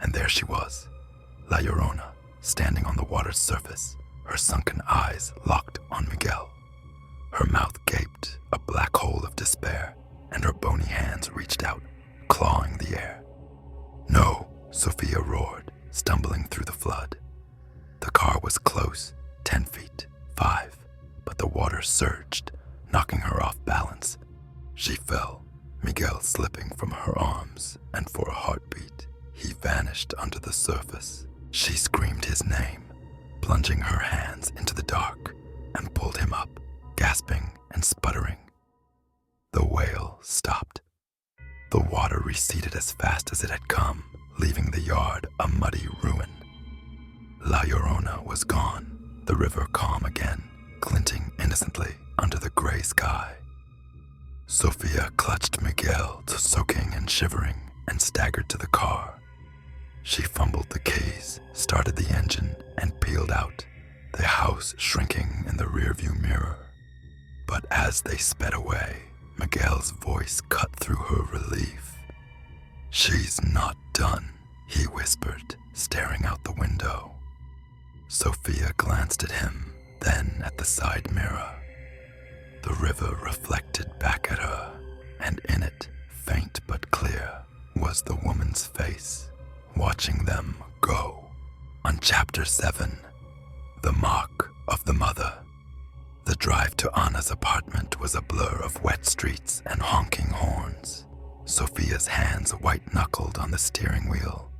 and there she was, La Llorona, standing on the water's surface, her sunken eyes locked on Miguel. Her mouth gaped, a black hole of despair, and her bony hands reached out, clawing the air. "No," Sophia roared, stumbling through the flood. The car was close, 10 feet, 5, but the water surged, knocking her off balance. She fell, Miguel slipping from her arms, and for a heartbeat, he vanished under the surface. She screamed his name, plunging her hands into the dark, and pulled him up, gasping and sputtering. The wail stopped. The water receded as fast as it had come, leaving the yard a muddy ruin. La Llorona was gone, the river calm again, glinting innocently under the gray sky. Sophia clutched Miguel, soaking and shivering, and staggered to the car. She fumbled the keys, started the engine, and peeled out, the house shrinking in the rearview mirror. But as they sped away, Miguel's voice cut through her relief. "She's not done," he whispered, staring out the window. Sophia glanced at him, then at the side mirror. The river reflected back at her, and in it, faint but clear, was the woman's face, watching them go. On Chapter 7, The Mark of the Mother. The drive to Anna's apartment was a blur of wet streets and honking horns. Sophia's hands white-knuckled on the steering wheel.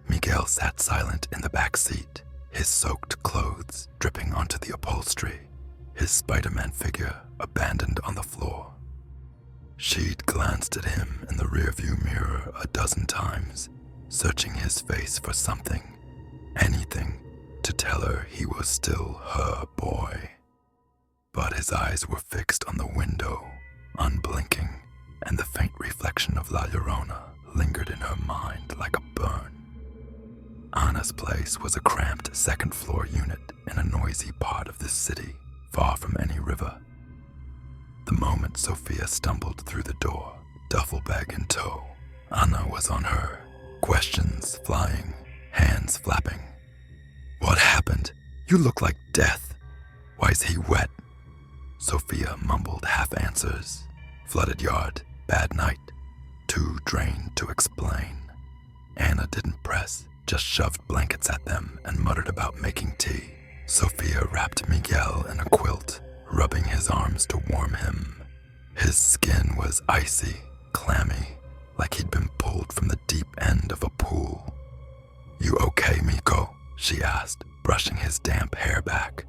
Miguel sat silent in the back seat, his soaked clothes dripping onto the upholstery, his Spider-Man figure abandoned on the floor. She'd glanced at him in the rearview mirror a dozen times, searching his face for something, anything, to tell her he was still her boy. But his eyes were fixed on the window, unblinking, and the faint reflection of La Llorona lingered in her mind like a burn. Anna's place was a cramped second-floor unit in a noisy part of this city, far from any river. The moment Sophia stumbled through the door, duffel bag in tow, Anna was on her, questions flying, hands flapping. "What happened? You look like death. Why is he wet?" Sophia mumbled half-answers. Flooded yard, bad night, too drained to explain. Anna didn't press, just shoved blankets at them and muttered about making tea. Sophia wrapped Miguel in a quilt, rubbing his arms to warm him. His skin was icy, clammy, like he'd been pulled from the deep end of a pool. "You okay, Miko?" she asked, brushing his damp hair back.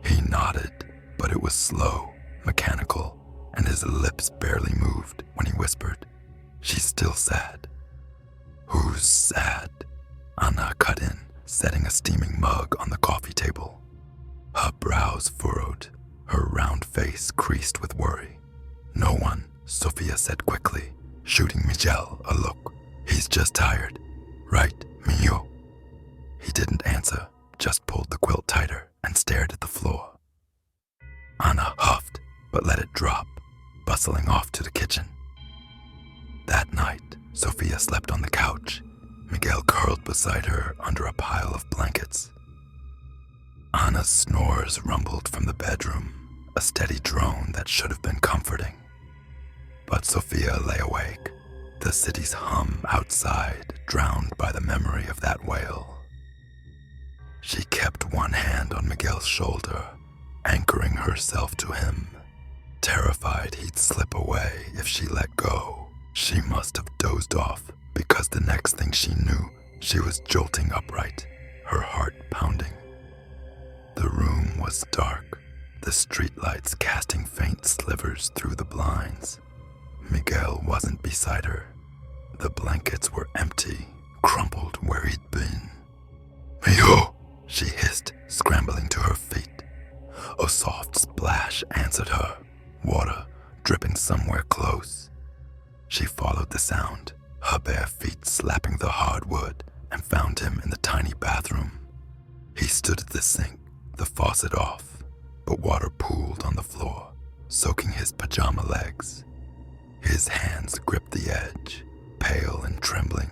He nodded, but it was slow, mechanical, and his lips barely moved when he whispered, "She's still sad." "Who's sad?" Anna cut in, setting a steaming mug on the coffee table. Her brows furrowed, her round face creased with worry. "No one," Sophia said quickly, shooting Miguel a look. "He's just tired. Right, Mio?" He didn't answer, just pulled the quilt tighter and stared at the floor. Anna huffed, but let it drop, bustling off to the kitchen. That night, Sophia slept on the couch, Miguel curled beside her under a pile of blankets. Anna's snores rumbled from the bedroom, a steady drone that should have been comforting. But Sophia lay awake, the city's hum outside drowned by the memory of that wail. She kept one hand on Miguel's shoulder, anchoring herself to him. Terrified he'd slip away if she let go, she must have dozed off because the next thing she knew, She was jolting upright, her heart pounding. The room was dark, the streetlights casting faint slivers through the blinds. Miguel wasn't beside her. The blankets were empty, crumpled where he'd been. "Mijo!" she hissed, scrambling to her feet. A soft splash answered her, water dripping somewhere close. She followed the sound, her bare feet slapping the hardwood, and found him in the tiny bathroom. He stood at the sink, the faucet off, but water pooled on the floor, soaking his pajama legs. His hands gripped the edge, pale and trembling,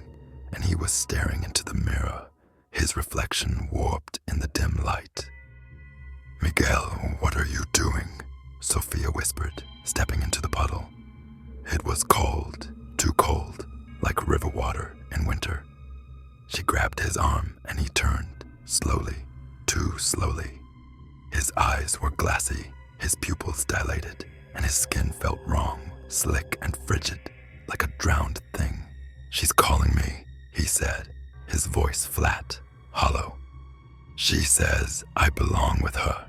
and he was staring into the mirror, his reflection warped in the dim light. "Miguel, what are you doing?" Sophia whispered, stepping into the puddle. It was cold, too cold, like river water in winter. She grabbed his arm and he turned, slowly, too slowly. His eyes were glassy, his pupils dilated, and his skin felt wrong, slick and frigid, like a drowned thing. "She's calling me," he said, his voice flat, hollow. "She says I belong with her."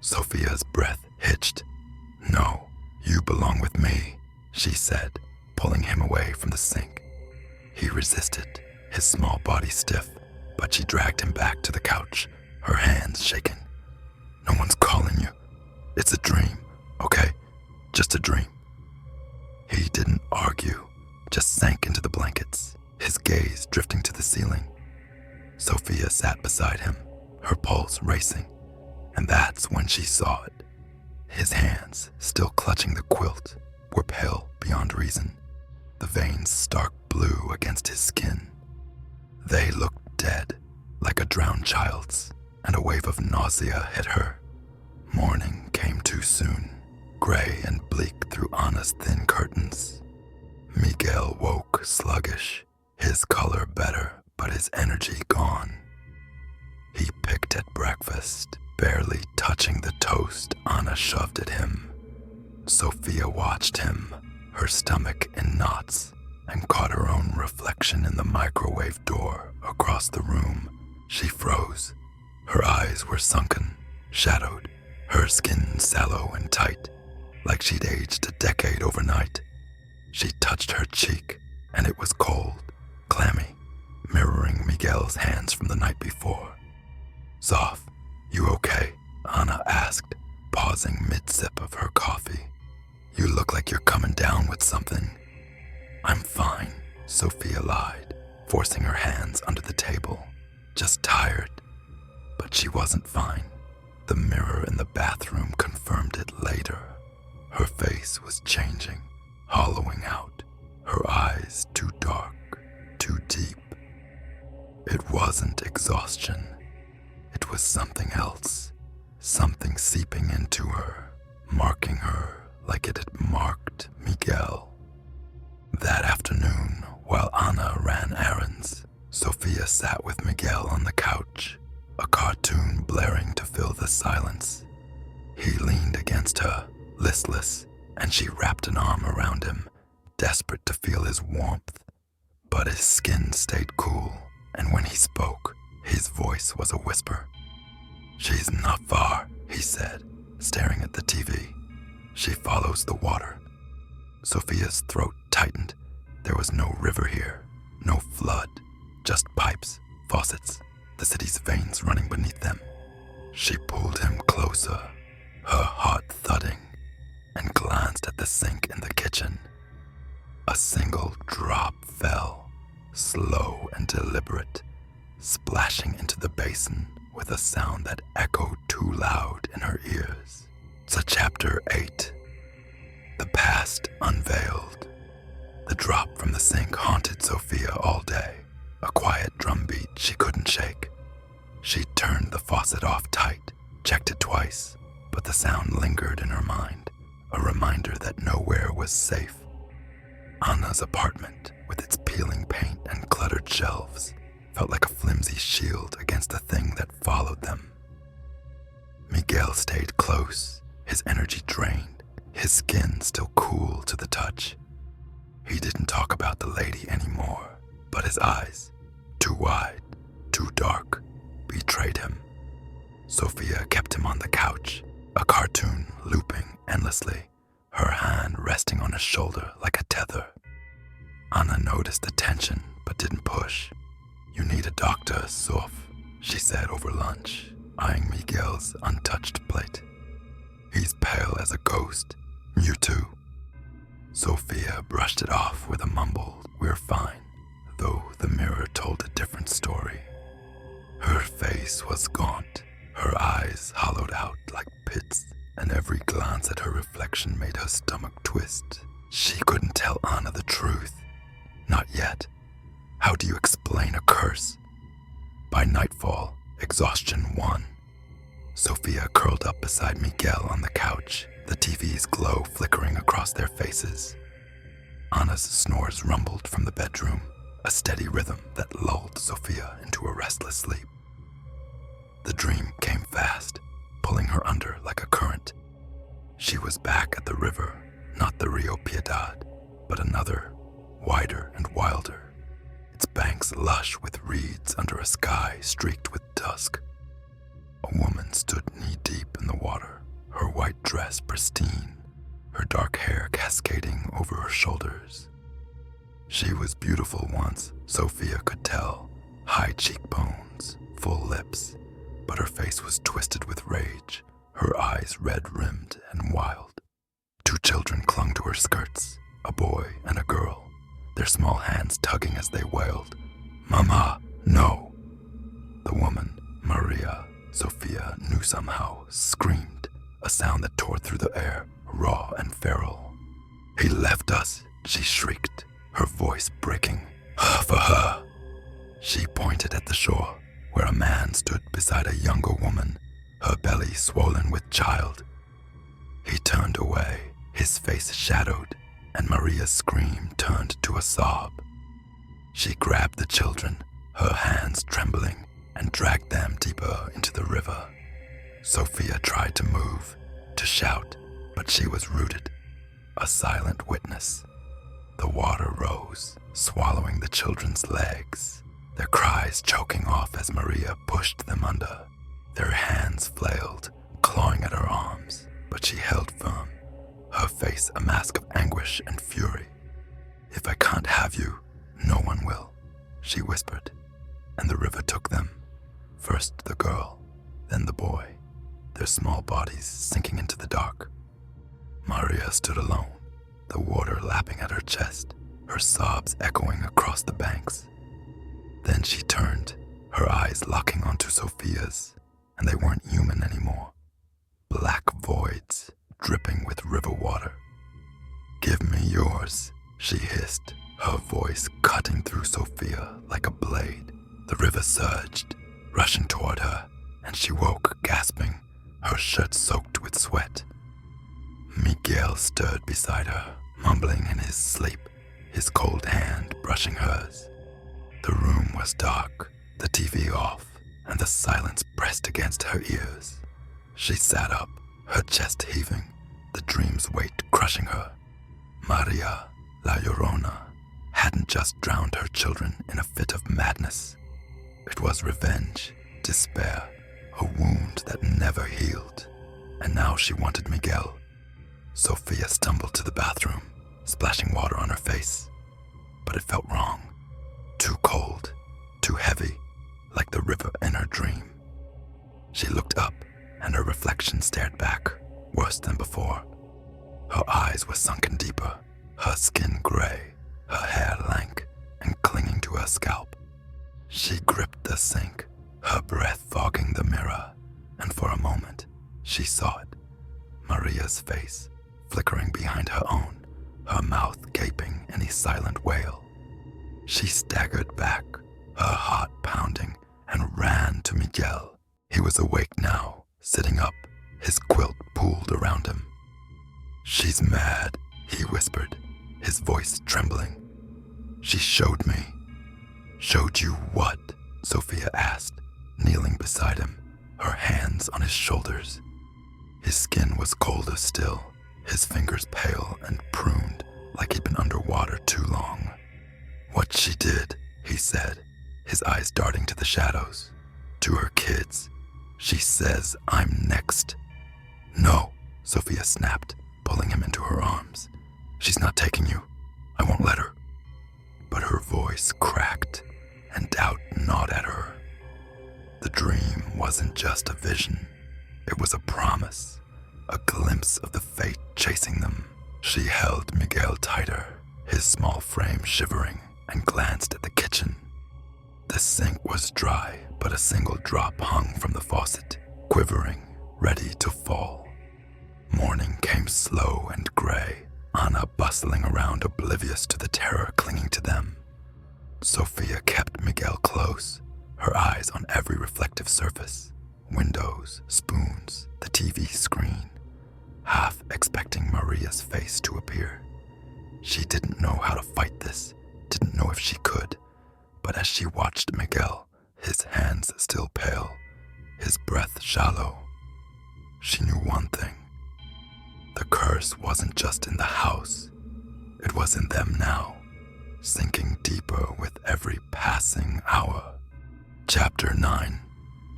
Sophia's breath hitched. "No, you belong with me," she said, pulling him away from the sink. He resisted, his small body stiff, but she dragged him back to the couch, her hands shaking. "No one's calling you. It's a dream, okay? Just a dream." He didn't argue, just sank into the blankets, his gaze drifting to the ceiling. Sophia sat beside him, her pulse racing, and that's when she saw it. His hands, still clutching the quilt, were pale beyond reason, the veins stark blue against his skin. They looked dead, like a drowned child's, and a wave of nausea hit her. Morning came too soon, gray and bleak through Anna's thin curtains. Miguel woke sluggish, his color better, but his energy gone. He picked at breakfast, barely touching the toast Anna shoved at him. Sophia watched him, her stomach in knots, and caught her own reflection in the microwave door across the room. She froze. Her eyes were sunken, shadowed, her skin sallow and tight, like she'd aged a decade overnight. She touched her cheek, and it was cold, clammy, mirroring Miguel's hands from the night before. "Zoph, you okay?" Anna asked, pausing mid-sip of her coffee. "You look like you're coming down with something." "I'm fine," Sophia lied, forcing her hands under the table. "Just tired." But she wasn't fine. The mirror in the bathroom confirmed it later. Her face was changing, hollowing out, her eyes too dark, too deep. It wasn't exhaustion. It was something else, something seeping into her, marking her like it had marked Miguel. That afternoon, while Anna ran errands, Sophia sat with Miguel on the couch, a cartoon blaring to fill the silence. He leaned against her, listless, and she wrapped an arm around him, desperate to feel his warmth. But his skin stayed cool, and when he spoke, his voice was a whisper. "She's not far," he said, staring at the TV. "She follows the water." Sophia's throat tightened. There was no river here, no flood, just pipes, faucets, the city's veins running beneath them. She pulled him closer, her heart thudding, and glanced at the sink in the kitchen. A single drop fell, slow and deliberate, splashing into the basin with a sound that echoed too loud in her ears. It's chapter 8. The past unveiled. The drop from the sink haunted Sophia all day, a quiet drumbeat she couldn't shake. She turned the faucet off tight, checked it twice, but the sound lingered in her mind, a reminder that nowhere was safe. Anna's apartment, with its peeling paint and cluttered shelves, felt like a flimsy shield against the thing that followed them. Miguel stayed close, his energy drained, his skin still cool to the touch. He didn't talk about the lady anymore, but his eyes, too wide, too dark, betrayed him. Sophia kept him on the couch, a cartoon looping endlessly, her hand resting on his shoulder like a tether. Anna noticed the tension but didn't push. "You need a doctor, Soph," she said over lunch, eyeing Miguel's untouched plate. "He's pale as a ghost. You too." Sophia brushed it off with a mumbled, "We're fine," though the mirror told a different story. Her face was gaunt, her eyes hollowed out like pits, and every glance at her reflection made her stomach twist. She couldn't tell Anna the truth. Not yet. How do you explain a curse? By nightfall, exhaustion won. Sophia curled up beside Miguel on the couch, the TV's glow flickering across their faces. Anna's snores rumbled from the bedroom, a steady rhythm that lulled Sophia into a restless sleep. The dream came fast, pulling her under like a current. She was back at the river, not the Rio Piedad, but another, wider and wilder, its banks lush with reeds under a sky streaked with dusk. A woman stood knee-deep in the water, her white dress pristine, her dark hair cascading over her shoulders. She was beautiful once, Sophia could tell, high cheekbones, full lips, but her face was twisted with rage, her eyes red-rimmed and wild. Two children clung to her skirts, a boy and a girl, their small hands tugging as they wailed, "Mama, no!" The woman, Maria, Sophia knew somehow, screamed, a sound that tore through the air, raw and feral. "He left us," she shrieked, her voice breaking. "For her." She pointed at the shore, where a man stood beside a younger woman, her belly swollen with child. He turned away, his face shadowed, and Maria's scream turned to a sob. She grabbed the children, her hands trembling, and dragged them deeper into the river. Sophia tried to move, to shout, but she was rooted, a silent witness. The water rose, swallowing the children's legs, their cries choking off as Maria pushed them under. Their hands flailed, clawing at her arms, but she held firm, her face a mask of anguish and fury. "If I can't have you, no one will," she whispered, and the river took them. First the girl, then the boy, their small bodies sinking into the dark. Maria stood alone, the water lapping at her chest, her sobs echoing across the banks. Then she turned, her eyes locking onto Sophia's, and they weren't human anymore. Black voids, dripping with river water. "Give me yours," she hissed, her voice cutting through Sophia like a blade. The river surged, rushing toward her, and she woke, gasping, her shirt soaked with sweat. Miguel stirred beside her, mumbling in his sleep, his cold hand brushing hers. The room was dark, the TV off, and the silence pressed against her ears. She sat up, her chest heaving, the dream's weight crushing her. Maria, La Llorona, hadn't just drowned her children in a fit of madness. It was revenge, despair, a wound that never healed. And now she wanted Miguel. Sophia stumbled to the bathroom, splashing water on her face. But it felt wrong. Too cold, too heavy, like the river in her dream. She looked up, and her reflection stared back, worse than before. Her eyes were sunken deeper, her skin gray, her hair lank and clinging to her scalp. She gripped the sink, her breath fogging the mirror, and for a moment, she saw it. Maria's face, flickering behind her own, her mouth gaping in a silent wail. She staggered back, her heart pounding, and ran to Miguel. He was awake now, sitting up, his quilt pulled around him. "She's mad," he whispered, his voice trembling. "She showed me." "Showed you what?" Sophia asked, kneeling beside him, her hands on his shoulders. His skin was colder still, his fingers pale and pruned like he'd been underwater too long. "What she did," he said, his eyes darting to the shadows. To her kids. She says I'm next. No, Sophia snapped, pulling him into her arms. She's not taking you. I won't let her. But her voice cracked, and doubt gnawed at her. The dream wasn't just a vision. It was a promise, a glimpse of the fate chasing them. She held Miguel tighter, his small frame shivering, and glanced at the kitchen. The sink was dry, but a single drop hung from the faucet, quivering, ready to fall. Morning came slow and gray, Anna bustling around oblivious to the terror clinging to them. Sophia kept Miguel close, her eyes on every reflective surface, windows, spoons, the TV screen, half expecting Maria's face to appear. She didn't know how to fight this, didn't know if she could, but as she watched Miguel, his hands still pale, his breath shallow, she knew one thing. The curse wasn't just in the house, it was in them now, sinking deeper with every passing hour. Chapter 9.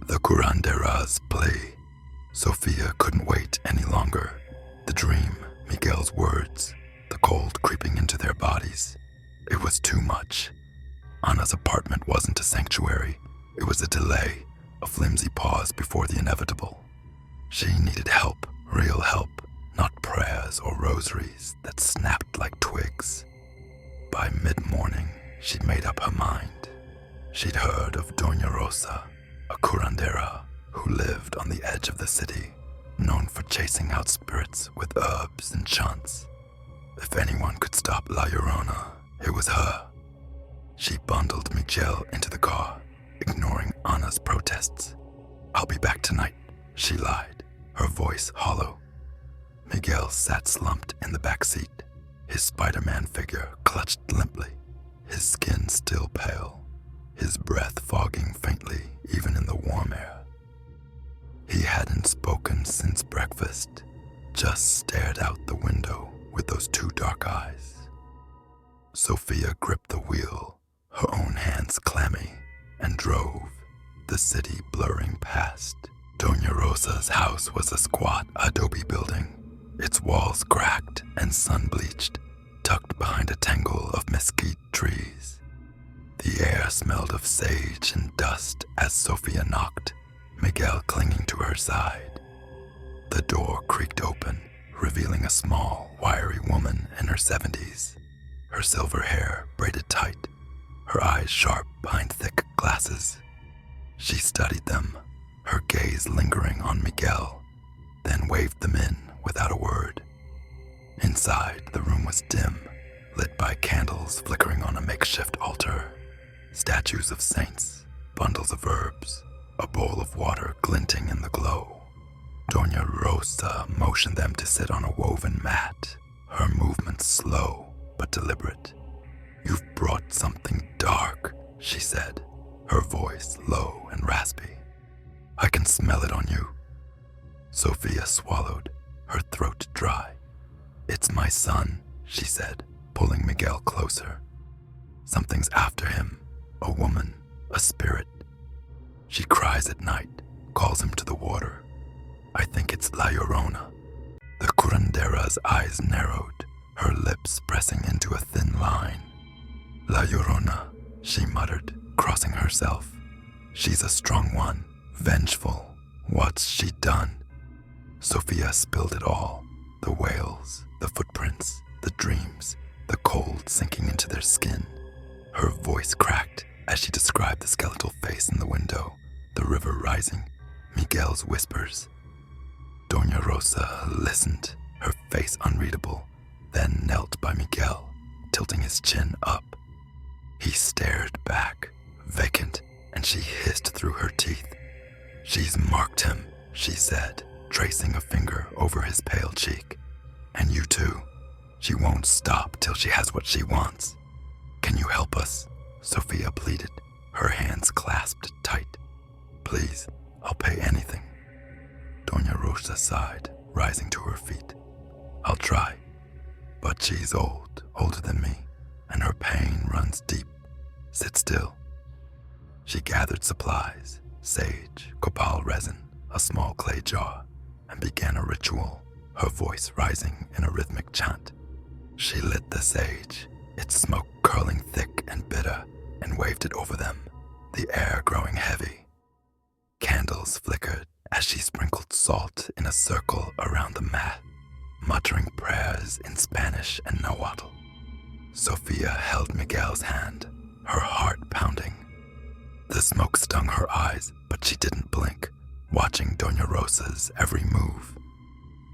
The Curanderas Play. Sophia couldn't wait any longer. The dream, Miguel's words, the cold creeping into their bodies. It was too much. Anna's apartment wasn't a sanctuary. It was a delay, a flimsy pause before the inevitable. She needed help, real help, not prayers or rosaries that snapped like twigs. By mid-morning, she'd made up her mind. She'd heard of Doña Rosa, a curandera who lived on the edge of the city, known for chasing out spirits with herbs and chants. If anyone could stop La Llorona, it was her. She bundled Miguel into the car, ignoring Anna's protests. I'll be back tonight, she lied, her voice hollow. Miguel sat slumped in the back seat, his Spider-Man figure clutched limply, his skin still pale, his breath fogging faintly even in the warm air. He hadn't spoken since breakfast, just stared out the window with those two dark eyes. Sophia gripped the wheel, her own hands clammy, and drove, the city blurring past. Doña Rosa's house was a squat adobe building, its walls cracked and sun-bleached, tucked behind a tangle of mesquite trees. The air smelled of sage and dust as Sophia knocked, Miguel clinging to her side. The door creaked open, revealing a small, wiry woman in her 70s, her silver hair braided tight, her eyes sharp behind thick glasses. She studied them, her gaze lingering on Miguel, then waved them in without a word. Inside, the room was dim, lit by candles flickering on a makeshift altar, statues of saints, bundles of herbs, a bowl of water glinting in the glow. Doña Rosa motioned them to sit on a woven mat, her movements slow but deliberate. You've brought something dark, she said, her voice low and raspy. I can smell it on you. Sophia swallowed, her throat dry. It's my son, she said, pulling Miguel closer. Something's after him, a woman, a spirit. She cries at night, calls him to the water. I think it's La Llorona. The curandera's eyes narrowed, her lips pressing into a thin line. La Llorona, she muttered, crossing herself. She's a strong one, vengeful. What's she done? Sophia spilled it all, the wails, the footprints, the dreams, the cold sinking into their skin. Her voice cracked as she described the skeletal face in the window, the river rising, Miguel's whispers. Doña Rosa listened, her face unreadable, then knelt by Miguel, tilting his chin up. He stared back, vacant, and she hissed through her teeth. She's marked him, she said, tracing a finger over his pale cheek. And you too. She won't stop till she has what she wants. Can you help us? Sophia pleaded, her hands clasped tight. Please, I'll pay anything. Doña Rosa sighed, rising to her feet. I'll try. But she's old, older than me, and her pain runs deep. Sit still. She gathered supplies, sage, copal resin, a small clay jar, and began a ritual, her voice rising in a rhythmic chant. She lit the sage, its smoke curling thick and bitter, and waved it over them, the air growing heavy. Candles flickered as she sprinkled salt in a circle around the mat, muttering prayers in Spanish and Nahuatl. Sophia held Miguel's hand, her heart pounding. The smoke stung her eyes, but she didn't blink, watching Doña Rosa's every move.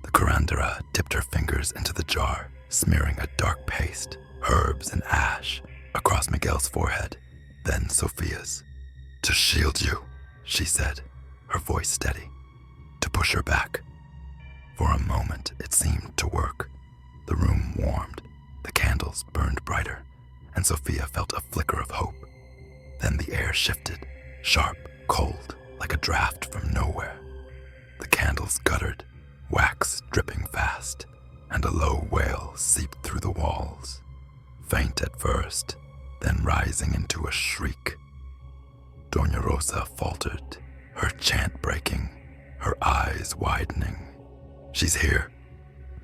The curandera dipped her fingers into the jar, smearing a dark paste, herbs and ash, across Miguel's forehead, then Sophia's. "To shield you," she said, her voice steady. "To push her back." For a moment, it seemed to work. The room warmed, the candles burned brighter, and Sophia felt a flicker of hope. Then the air shifted, sharp, cold, like a draft from nowhere. The candles guttered, wax dripping fast, and a low wail seeped through the walls. Faint at first, then rising into a shriek. Doña Rosa faltered, her chant breaking, her eyes widening. "She's here,"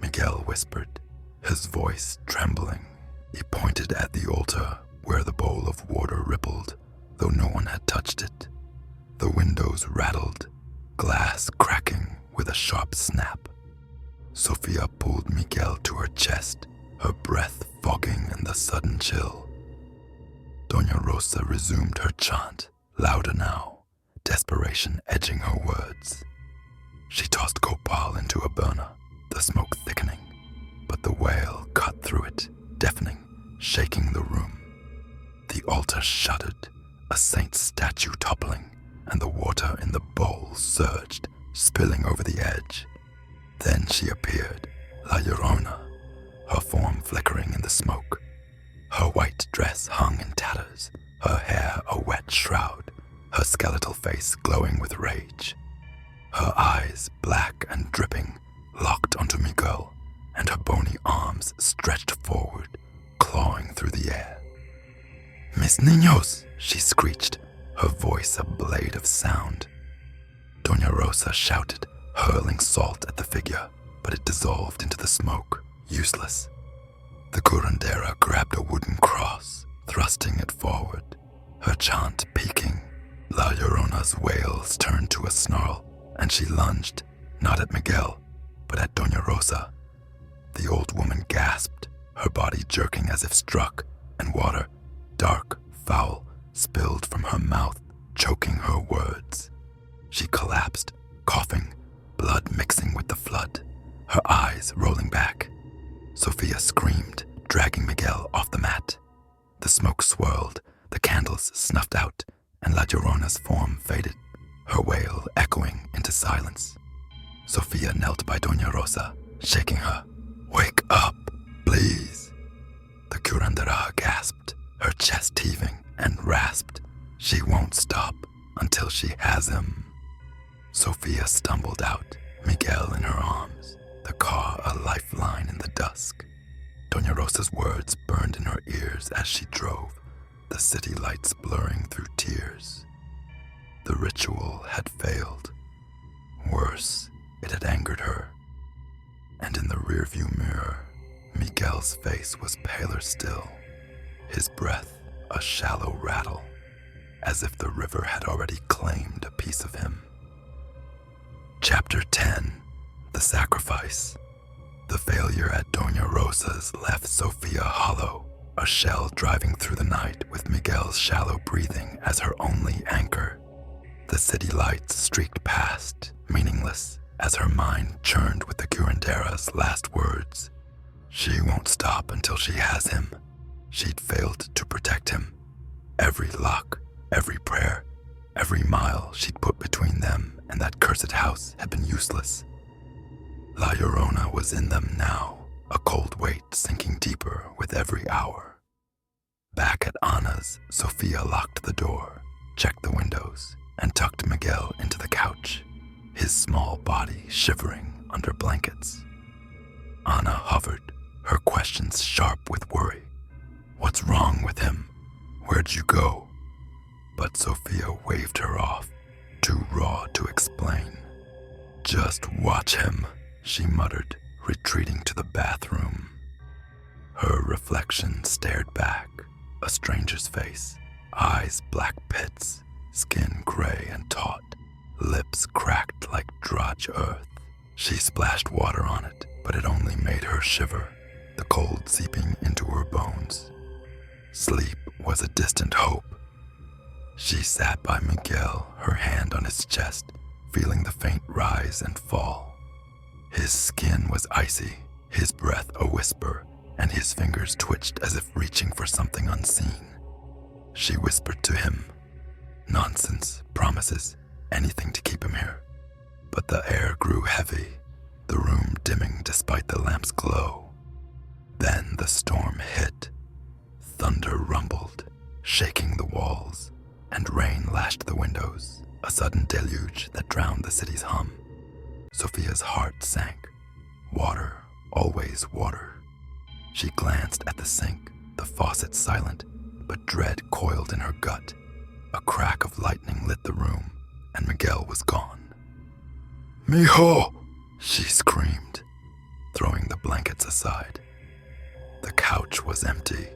Miguel whispered, his voice trembling. He pointed at the altar where the bowl of water rippled, though no one had touched it. The windows rattled, glass cracking with a sharp snap. Sophia pulled Miguel to her chest, her breath fogging in the sudden chill. Doña Rosa resumed her chant, louder now, desperation edging her words. She tossed copal into a burner, the smoke thickening, but the wail cut through it, deafening, shaking the room. The altar shuddered, a saint's statue toppling, and the water in the bowl surged, spilling over the edge. Then she appeared, La Llorona, her form flickering in the smoke. Her white dress hung in tatters, her hair a wet shroud, her skeletal face glowing with rage. Her eyes, black and dripping, locked onto Miguel, and her bony arms stretched forward, clawing through the air. "Mis niños!" she screeched, her voice a blade of sound. Doña Rosa shouted, hurling salt at the figure, but it dissolved into the smoke, useless. The curandera grabbed a wooden cross, thrusting it forward, her chant peaking. La Llorona's wails turned to a snarl, and she lunged, not at Miguel, but at Doña Rosa. The old woman gasped, her body jerking as if struck, and water, dark, foul, spilled from her mouth, choking her words. She collapsed, coughing, blood mixing with the flood, her eyes rolling back. Sophia screamed, dragging Miguel off the mat. The smoke swirled, the candles snuffed out, and La Llorona's form faded, her wail echoing into silence. Sophia knelt by Doña Rosa, shaking her. "Wake up, please." The curandera gasped, her chest heaving, and rasped, "She won't stop until she has him." Sophia stumbled out, Miguel in her arms, the car a lifeline in the dusk. Doña Rosa's words burned in her ears as she drove, the city lights blurring through tears. The ritual had failed. Worse, it had angered her. And in the rearview mirror, Miguel's face was paler still, his breath a shallow rattle, as if the river had already claimed a piece of him. Chapter 10. The Sacrifice. The failure at Doña Rosa's left Sophia hollow, a shell driving through the night with Miguel's shallow breathing as her only anchor. The city lights streaked past, meaningless, as her mind churned with the curandera's last words. She won't stop until she has him. She'd failed to protect him. Every lock, every prayer, every mile she'd put between them and that cursed house had been useless. La Llorona was in them now, a cold weight sinking deeper with every hour. Back at Anna's, Sophia locked the door, checked the windows, and tucked Miguel into the couch, his small body shivering under blankets. Anna hovered, her questions sharp with worry. "What's wrong with him? Where'd you go?" But Sophia waved her off, too raw to explain. "Just watch him," she muttered, retreating to the bathroom. Her reflection stared back, a stranger's face, eyes black pits, skin gray and taut, lips cracked like drudge earth. She splashed water on it, but it only made her shiver, the cold seeping into her bones. Sleep was a distant hope. She sat by Miguel, her hand on his chest, feeling the faint rise and fall. His skin was icy, his breath a whisper, and his fingers twitched as if reaching for something unseen. She whispered to him, "Nonsense, promises, anything to keep him here." But the air grew heavy, the room dimming despite the lamp's glow. Then the storm hit. Thunder rumbled, shaking the walls, and rain lashed the windows, a sudden deluge that drowned the city's hum. Sophia's heart sank. Water, always water. She glanced at the sink, the faucet silent, but dread coiled in her gut. A crack of lightning lit the room, and Miguel was gone. "Mijo!" she screamed, throwing the blankets aside. The couch was empty.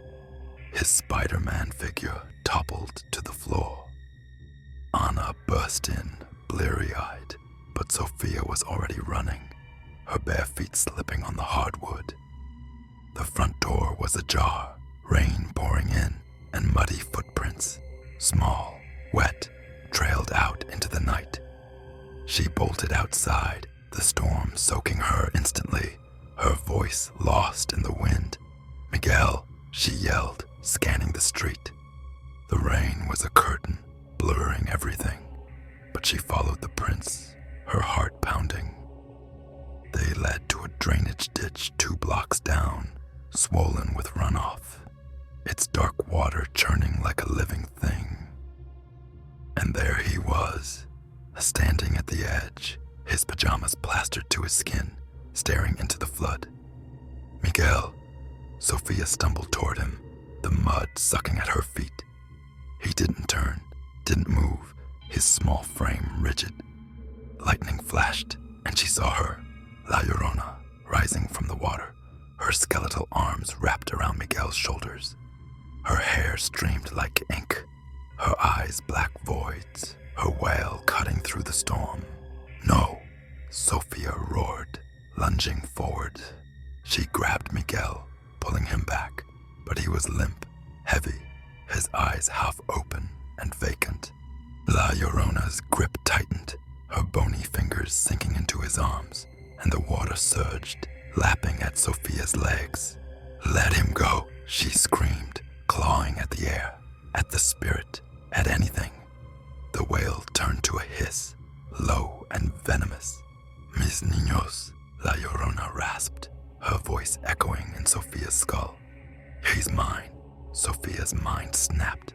His Spider-Man figure toppled to the floor. Anna burst in, bleary-eyed, but Sophia was already running, her bare feet slipping on the hardwood. The front door was ajar, rain pouring in, and muddy footprints, small, wet, trailed out into the night. She bolted outside, the storm soaking her instantly, her voice lost in the wind. "Miguel," she yelled, scanning the street. The rain was a curtain, blurring everything, but she followed the prints, her heart pounding. They led to a drainage ditch 2 blocks down, swollen with runoff, its dark water churning like a living thing. And there he was, standing at the edge, his pajamas plastered to his skin, staring into the flood. "Miguel." Sophia stumbled toward him, the mud sucking at her feet. He didn't turn, didn't move, his small frame rigid. Lightning flashed, and she saw her, La Llorona, rising from the water, her skeletal arms wrapped around Miguel's shoulders. Her hair streamed like ink, her eyes black voids, her wail cutting through the storm. "No!" Sophia roared, lunging forward. She grabbed Miguel, pulling him back, but he was limp, heavy, his eyes half open and vacant. La Llorona's grip tightened, her bony fingers sinking into his arms, and the water surged, lapping at Sophia's legs. "Let him go," she screamed, clawing at the air, at the spirit, at anything. The wail turned to a hiss, low and venomous. "Mis niños," La Llorona rasped, her voice echoing in Sophia's skull. "He's mine." Sophia's mind snapped.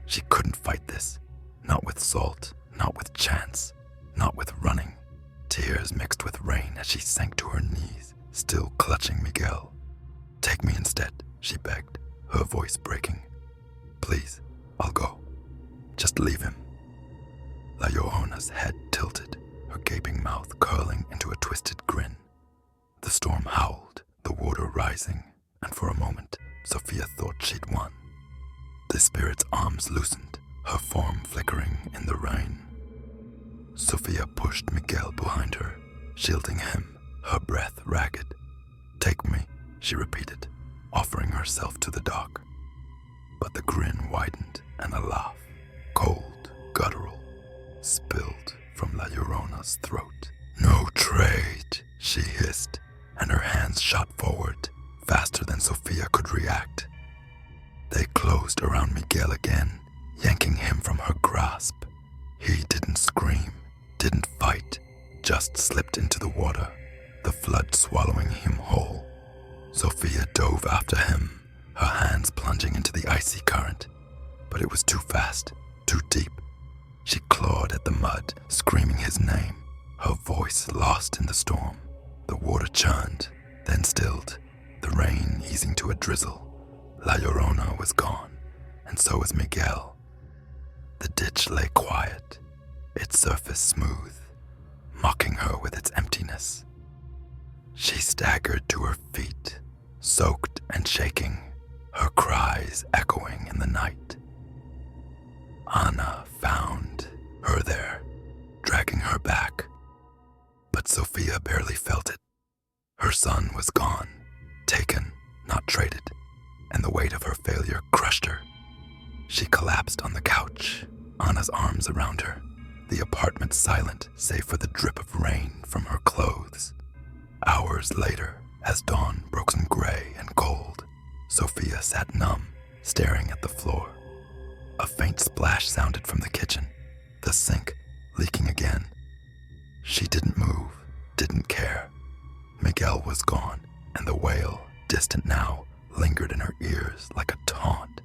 She couldn't fight this, not with salt, not with chance, not with running. Tears mixed with rain as she sank to her knees, still clutching Miguel. "Take me instead," she begged, her voice breaking. "Please, I'll go. Just leave him." La Llorona's head tilted, her gaping mouth curling into a twisted grin. The storm howled, the water rising, and for a moment, Sophia thought she'd won. The spirit's arms loosened, her form flickering in the rain. Sophia pushed Miguel behind her, shielding him, her breath ragged. "Take me," she repeated, offering herself to the dark. But the grin widened, and a laugh, cold, guttural, spilled from La Llorona's throat. "No trade," she hissed, and her hands shot forward, faster than Sophia could react. They closed around Miguel again, yanking him from her grasp. He didn't scream, didn't fight, just slipped into the water, the flood swallowing him whole. Sophia dove after him, her hands plunging into the icy current, but it was too fast, too deep. She clawed at the mud, screaming his name, her voice lost in the storm. The water churned, then stilled, the rain easing to a drizzle. La Llorona was gone, and so was Miguel. The ditch lay quiet, its surface smooth, mocking her with its emptiness. She staggered to her feet, soaked and shaking, her cries echoing in the night. Anna found her there, dragging her back. But Sophia barely felt it. Her son was gone, taken, not traded, and the weight of her failure crushed her. She collapsed on the couch, Anna's arms around her, the apartment silent save for the drip of rain from her clothes. Hours later, as dawn broke some gray and cold, Sophia sat numb, staring at the floor. A faint splash sounded from the kitchen, the sink leaking again. She didn't move, didn't care. Miguel was gone, and the wail, distant now, lingered in her ears like a taunt.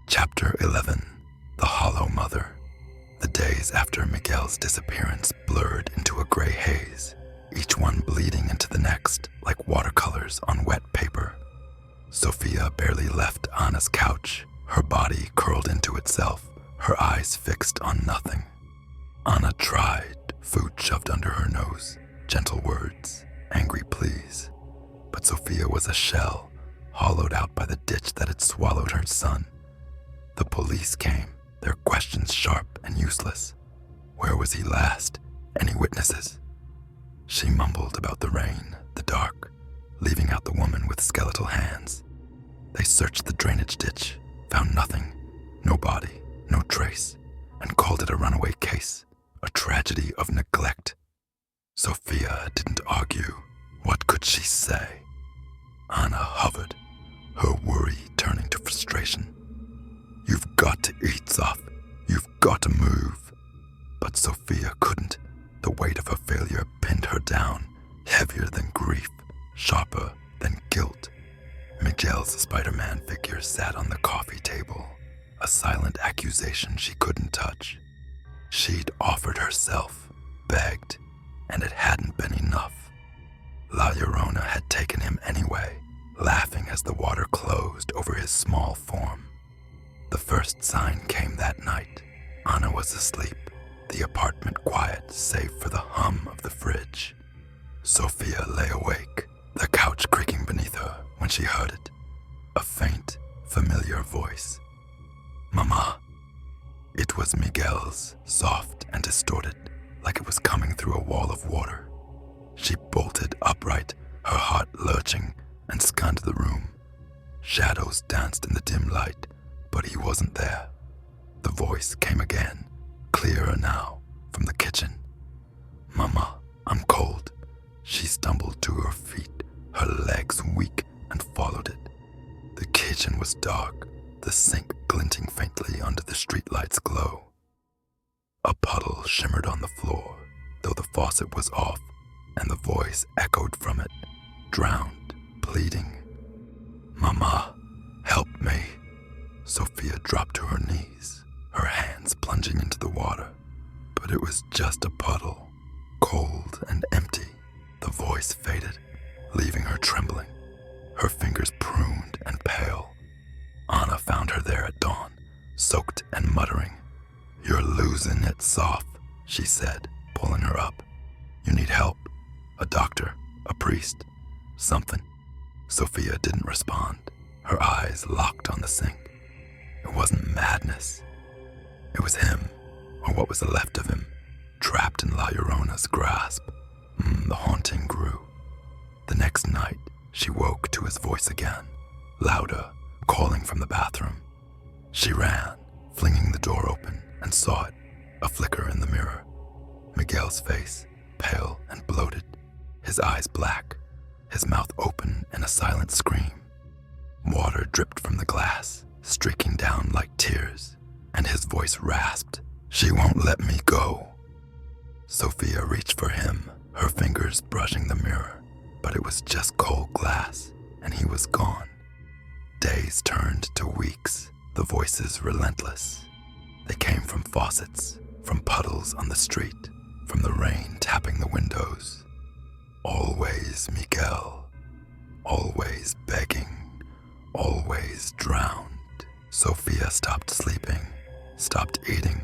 Chapter 11. The Hollow Mother. The days after Miguel's disappearance blurred into a gray haze, each one bleeding into the next like watercolors on wet paper. Sophia barely left Anna's couch, her body curled into itself, her eyes fixed on nothing. Anna tried, food shoved under her nose, gentle words, angry pleas. But Sophia was a shell, hollowed out by the ditch that had swallowed her son. The police came, their questions sharp and useless. Where was he last? Any witnesses? She mumbled about the rain, the dark, leaving out the woman with skeletal hands. They searched the drainage ditch, found nothing, no body, no trace, and called it a runaway case, a tragedy of neglect. Sophia didn't argue. What could she say? Anna hovered, her worry turning to frustration. You've got to eat, Soph. You've got to move. But Sophia couldn't. The weight of her failure pinned her down, heavier than grief, sharper than guilt. Miguel's Spider-Man figure sat on the coffee table, a silent accusation she couldn't touch. She'd offered herself, begged, and it hadn't been enough. La Llorona had taken him anyway, laughing as the water closed over his small form. The first sign came that night. Anna was asleep, the apartment quiet save for the hum of the fridge. Sophia lay awake, the couch creaking beneath her when she heard it. A faint, familiar voice. Mama. It was Miguel's, soft and distorted, like it was coming through a wall of water. She bolted upright, her heart lurching, and scanned the room. Shadows danced in the dim light, but he wasn't there. The voice came again, clearer now, from the kitchen. Mama, I'm cold. She stumbled to her feet, her legs weak, and followed it. The kitchen was dark, the sink glinting faintly under the streetlight's glow. A puddle shimmered on the floor, though the faucet was off, and the voice echoed from it, drowned, pleading. Mama, help me. Sophia dropped to her knees, her hands plunging into the water. But it was just a puddle, cold and empty. The voice faded, leaving her trembling, her fingers pruned and pale. Anna found her there at dawn, soaked and muttering. You're losing it, Soph, she said, pulling her up. You need help. A doctor, a priest, something. Sophia didn't respond, her eyes locked on the sink. It wasn't madness. It was him, or what was left of him, trapped in La Llorona's grasp. The haunting grew. The next night, she woke to his voice again, louder, calling from the bathroom. She ran, flinging the door open, and saw it, a flicker in the mirror. Miguel's face, pale and bloated, his eyes black, his mouth open in a silent scream. Water dripped from the glass, streaking down like tears, and his voice rasped, She won't let me go. Sophia reached for him, her fingers brushing the mirror, but it was just cold glass, and he was gone. Days turned to weeks, the voices relentless. They came from faucets, from puddles on the street, from the rain tapping the windows. Always Miguel, always begging, always drowned. Sophia stopped sleeping, stopped eating,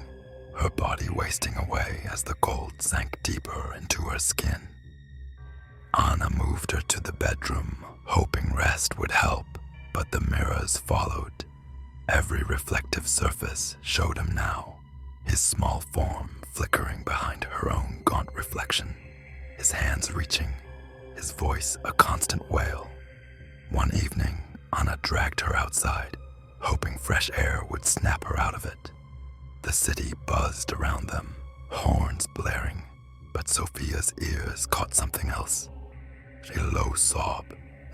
her body wasting away as the cold sank deeper into her skin. Anna moved her to the bedroom, hoping rest would help, but the mirrors followed. Every reflective surface showed him now, his small form flickering behind her own gaunt reflection, his hands reaching, his voice a constant wail. One evening, Anna dragged her outside, hoping fresh air would snap her out of it. The city buzzed around them, horns blaring, but Sophia's ears caught something else. A low sob,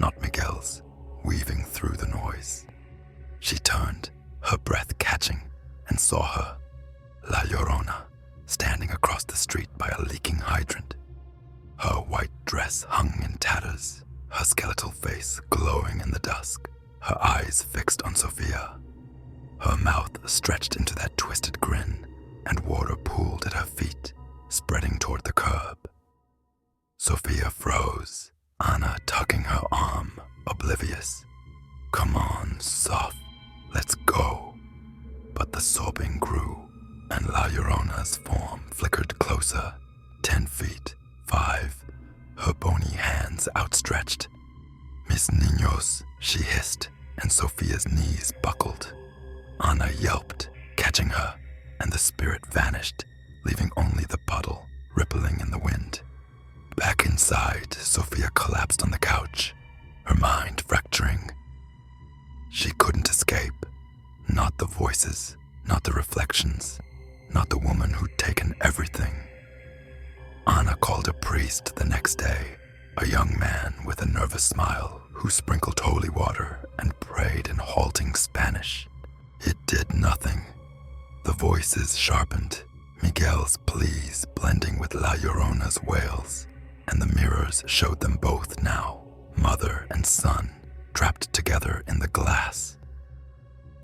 not Miguel's, weaving through the noise. She turned, her breath catching, and saw her, La Llorona, standing across the street by a leaking hydrant. Her white dress hung in tatters, her skeletal face glowing in the dusk, her eyes fixed on Sophia. Her mouth stretched into that twisted grin, and water pooled at her feet, spreading toward the curb. Sophia froze, Anna tugging her arm, oblivious. "Come on, soft, let's go." But the sobbing grew, and La Llorona's form flickered closer, 10 feet, 5, her bony hands outstretched. "Mis niños," she hissed, and Sophia's knees buckled. Anna yelped, catching her, and the spirit vanished, leaving only the puddle rippling in the wind. Back inside, Sophia collapsed on the couch, her mind fracturing. She couldn't escape. Not the voices, not the reflections, not the woman who'd taken everything. Anna called a priest the next day, a young man with a nervous smile who sprinkled holy water and prayed in halting Spanish. It did nothing. The voices sharpened, Miguel's pleas blending with La Llorona's wails, and the mirrors showed them both now, mother and son, trapped together in the glass.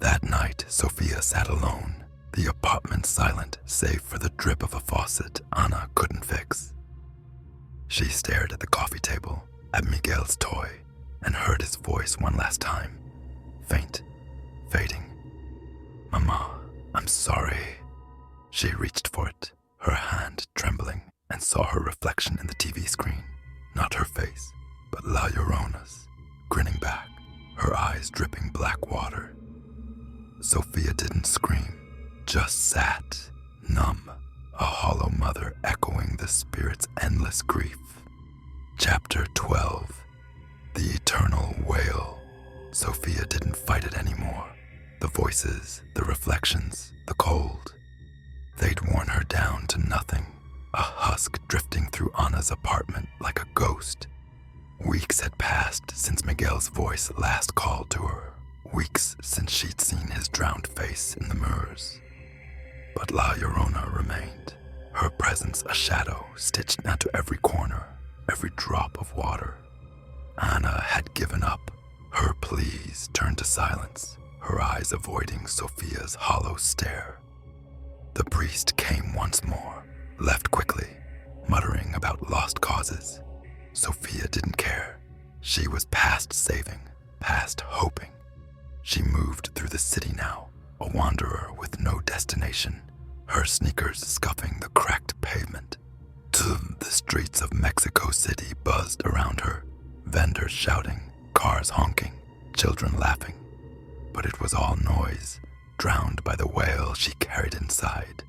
That night, Sophia sat alone, the apartment silent save for the drip of a faucet Anna couldn't fix. She stared at the coffee table, at Miguel's toy, and heard his voice one last time, faint, fading. "Mama, I'm sorry." She reached for it, her hand trembling, and saw her reflection in the TV screen, not her face, but La Llorona's, grinning back, her eyes dripping black water. Sophia didn't scream, just sat, numb, a hollow mother echoing the spirit's endless grief. Chapter 12. The Eternal Wail. Sophia didn't fight it anymore. The voices, the reflections, the cold. They'd worn her down to nothing, a husk drifting through Anna's apartment like a ghost. Weeks had passed since Miguel's voice last called to her, weeks since she'd seen his drowned face in the mirrors. But La Llorona remained, her presence a shadow stitched into every corner, every drop of water. Anna had given up, her pleas turned to silence, her eyes avoiding Sophia's hollow stare. The priest came once more, left quickly, muttering about lost causes. Sophia didn't care. She was past saving, past hoping. She moved through the city now, a wanderer with no destination, her sneakers scuffing the cracked pavement. The streets of Mexico City buzzed around her, vendors shouting, cars honking, children laughing. But it was all noise, drowned by the wail she carried inside.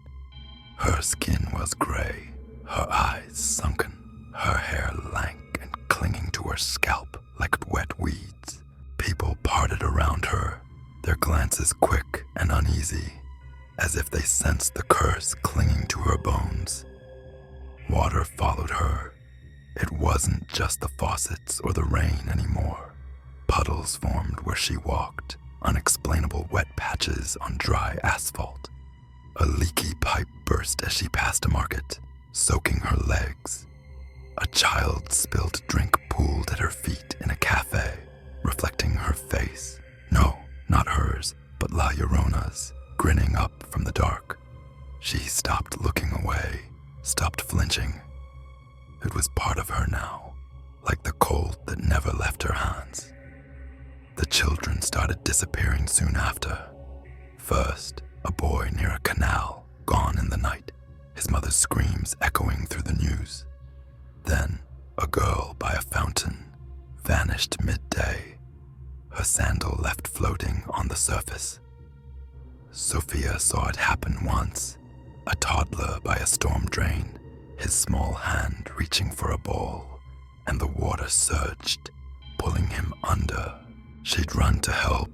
Her skin was gray, her eyes sunken, her hair lank and clinging to her scalp like wet weeds. People parted around her, their glances quick and uneasy, as if they sensed the curse clinging to her bones. Water followed her. It wasn't just the faucets or the rain anymore. Puddles formed where she walked, unexplainable wet patches on dry asphalt. A leaky pipe burst as she passed a market, soaking her legs. A child's spilled drink pooled at her feet in a cafe, reflecting her face. No, not hers, but La Llorona's, grinning up from the dark. She stopped looking away, stopped flinching. It was part of her now, like the cold that never left her hands. The children started disappearing soon after. First, a boy near a canal, gone in the night, his mother's screams echoing through the news. Then, a girl by a fountain, vanished midday, her sandal left floating on the surface. Sophia saw it happen once, a toddler by a storm drain, his small hand reaching for a ball, and the water surged, pulling him under. She'd run to help,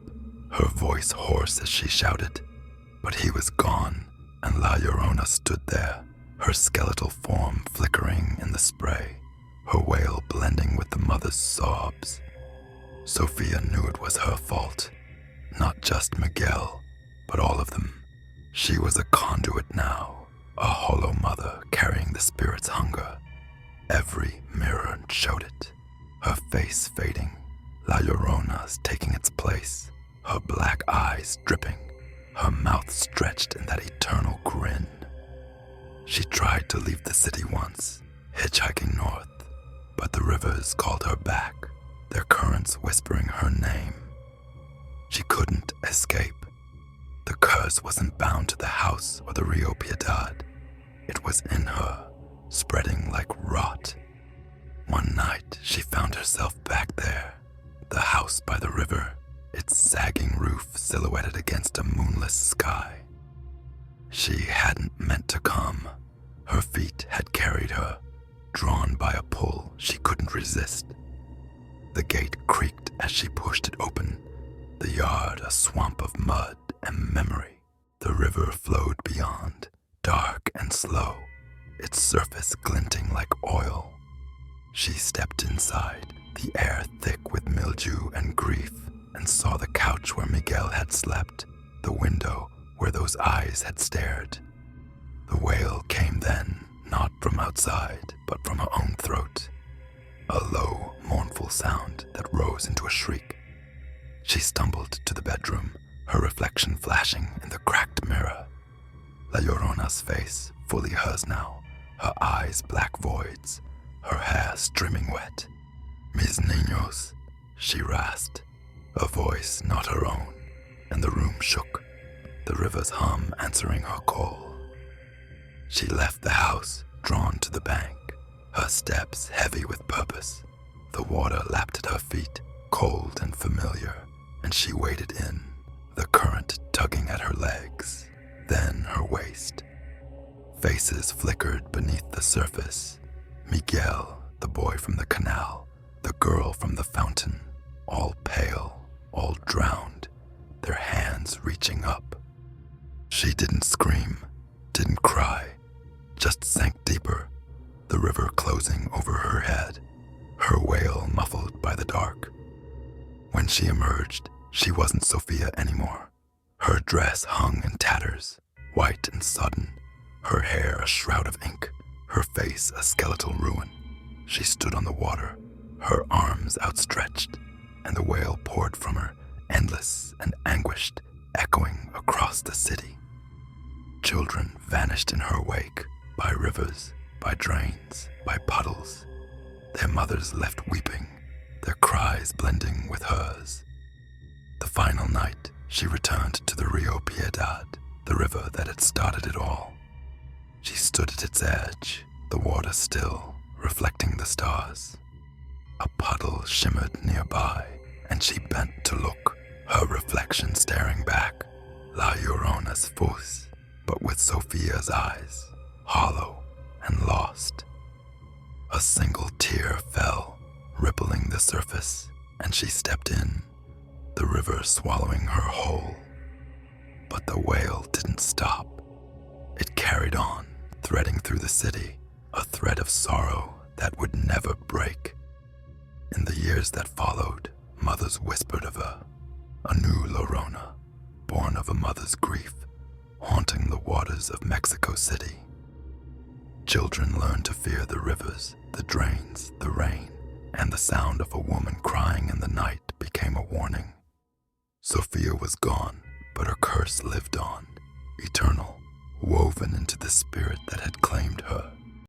her voice hoarse as she shouted, but he was gone, and La Llorona stood there, her skeletal form flickering in the spray, her wail blending with the mother's sobs. Sophia knew it was her fault, not just Miguel, but all of them. She was a conduit now, a hollow mother carrying the spirit's hunger. Every mirror showed it, her face fading, La Llorona's taking its place, her black eyes dripping, her mouth stretched in that eternal grin. She tried to leave the city once, hitchhiking north, but the rivers called her back, their currents whispering her name. She couldn't escape. The curse wasn't bound to the house or the Rio Piedad. It was in her, spreading like rot. One night, she found herself back there, the house by the river, its sagging roof silhouetted against a moonless sky. She hadn't meant to come. Her feet had carried her, drawn by a pull she couldn't resist. The gate creaked as she pushed it open, the yard a swamp of mud and memory. The river flowed beyond, dark and slow, its surface glinting like oil. She stepped inside, the air thick with mildew and grief, and saw the couch where Miguel had slept, the window where those eyes had stared. The wail came then, not from outside, but from her own throat, a low, mournful sound that rose into a shriek. She stumbled to the bedroom, her reflection flashing in the cracked mirror. La Llorona's face, fully hers now, her eyes black voids, her hair streaming wet. "Mis niños," she rasped, a voice not her own, and the room shook, the river's hum answering her call. She left the house, drawn to the bank, her steps heavy with purpose. The water lapped at her feet, cold and familiar, and she waded in, the current tugging at her legs, then her waist. Faces flickered beneath the surface. Miguel, the boy from the canal, the girl from the fountain, all pale, all drowned, their hands reaching up. She didn't scream, didn't cry, just sank deeper, the river closing over her head, her wail muffled by the dark. When she emerged, she wasn't Sophia anymore. Her dress hung in tatters, white and sodden, her hair a shroud of ink, her face a skeletal ruin. She stood on the water, her arms outstretched, and the wail poured from her, endless and anguished, echoing across the city. Children vanished in her wake, by rivers, by drains, by puddles, their mothers left weeping, their cries blending with hers. The final night, she returned to the Rio Piedad, the river that had started it all. She stood at its edge, the water still, reflecting the stars. A puddle shimmered nearby, and she bent to look, her reflection staring back, La Llorona's face, but with Sophia's eyes, hollow and lost. A single tear fell, rippling the surface, and she stepped in, the river swallowing her whole. But the wail didn't stop. It carried on, threading through the city, a thread of sorrow that would never break. In the years that followed, mothers whispered of her, a new Llorona, born of a mother's grief, haunting the waters of Mexico City. Children learned to fear the rivers, the drains, the rain, and the sound of a woman crying in the night became a warning. Sophia was gone, but her curse lived on, eternal, woven into the spirit that had claimed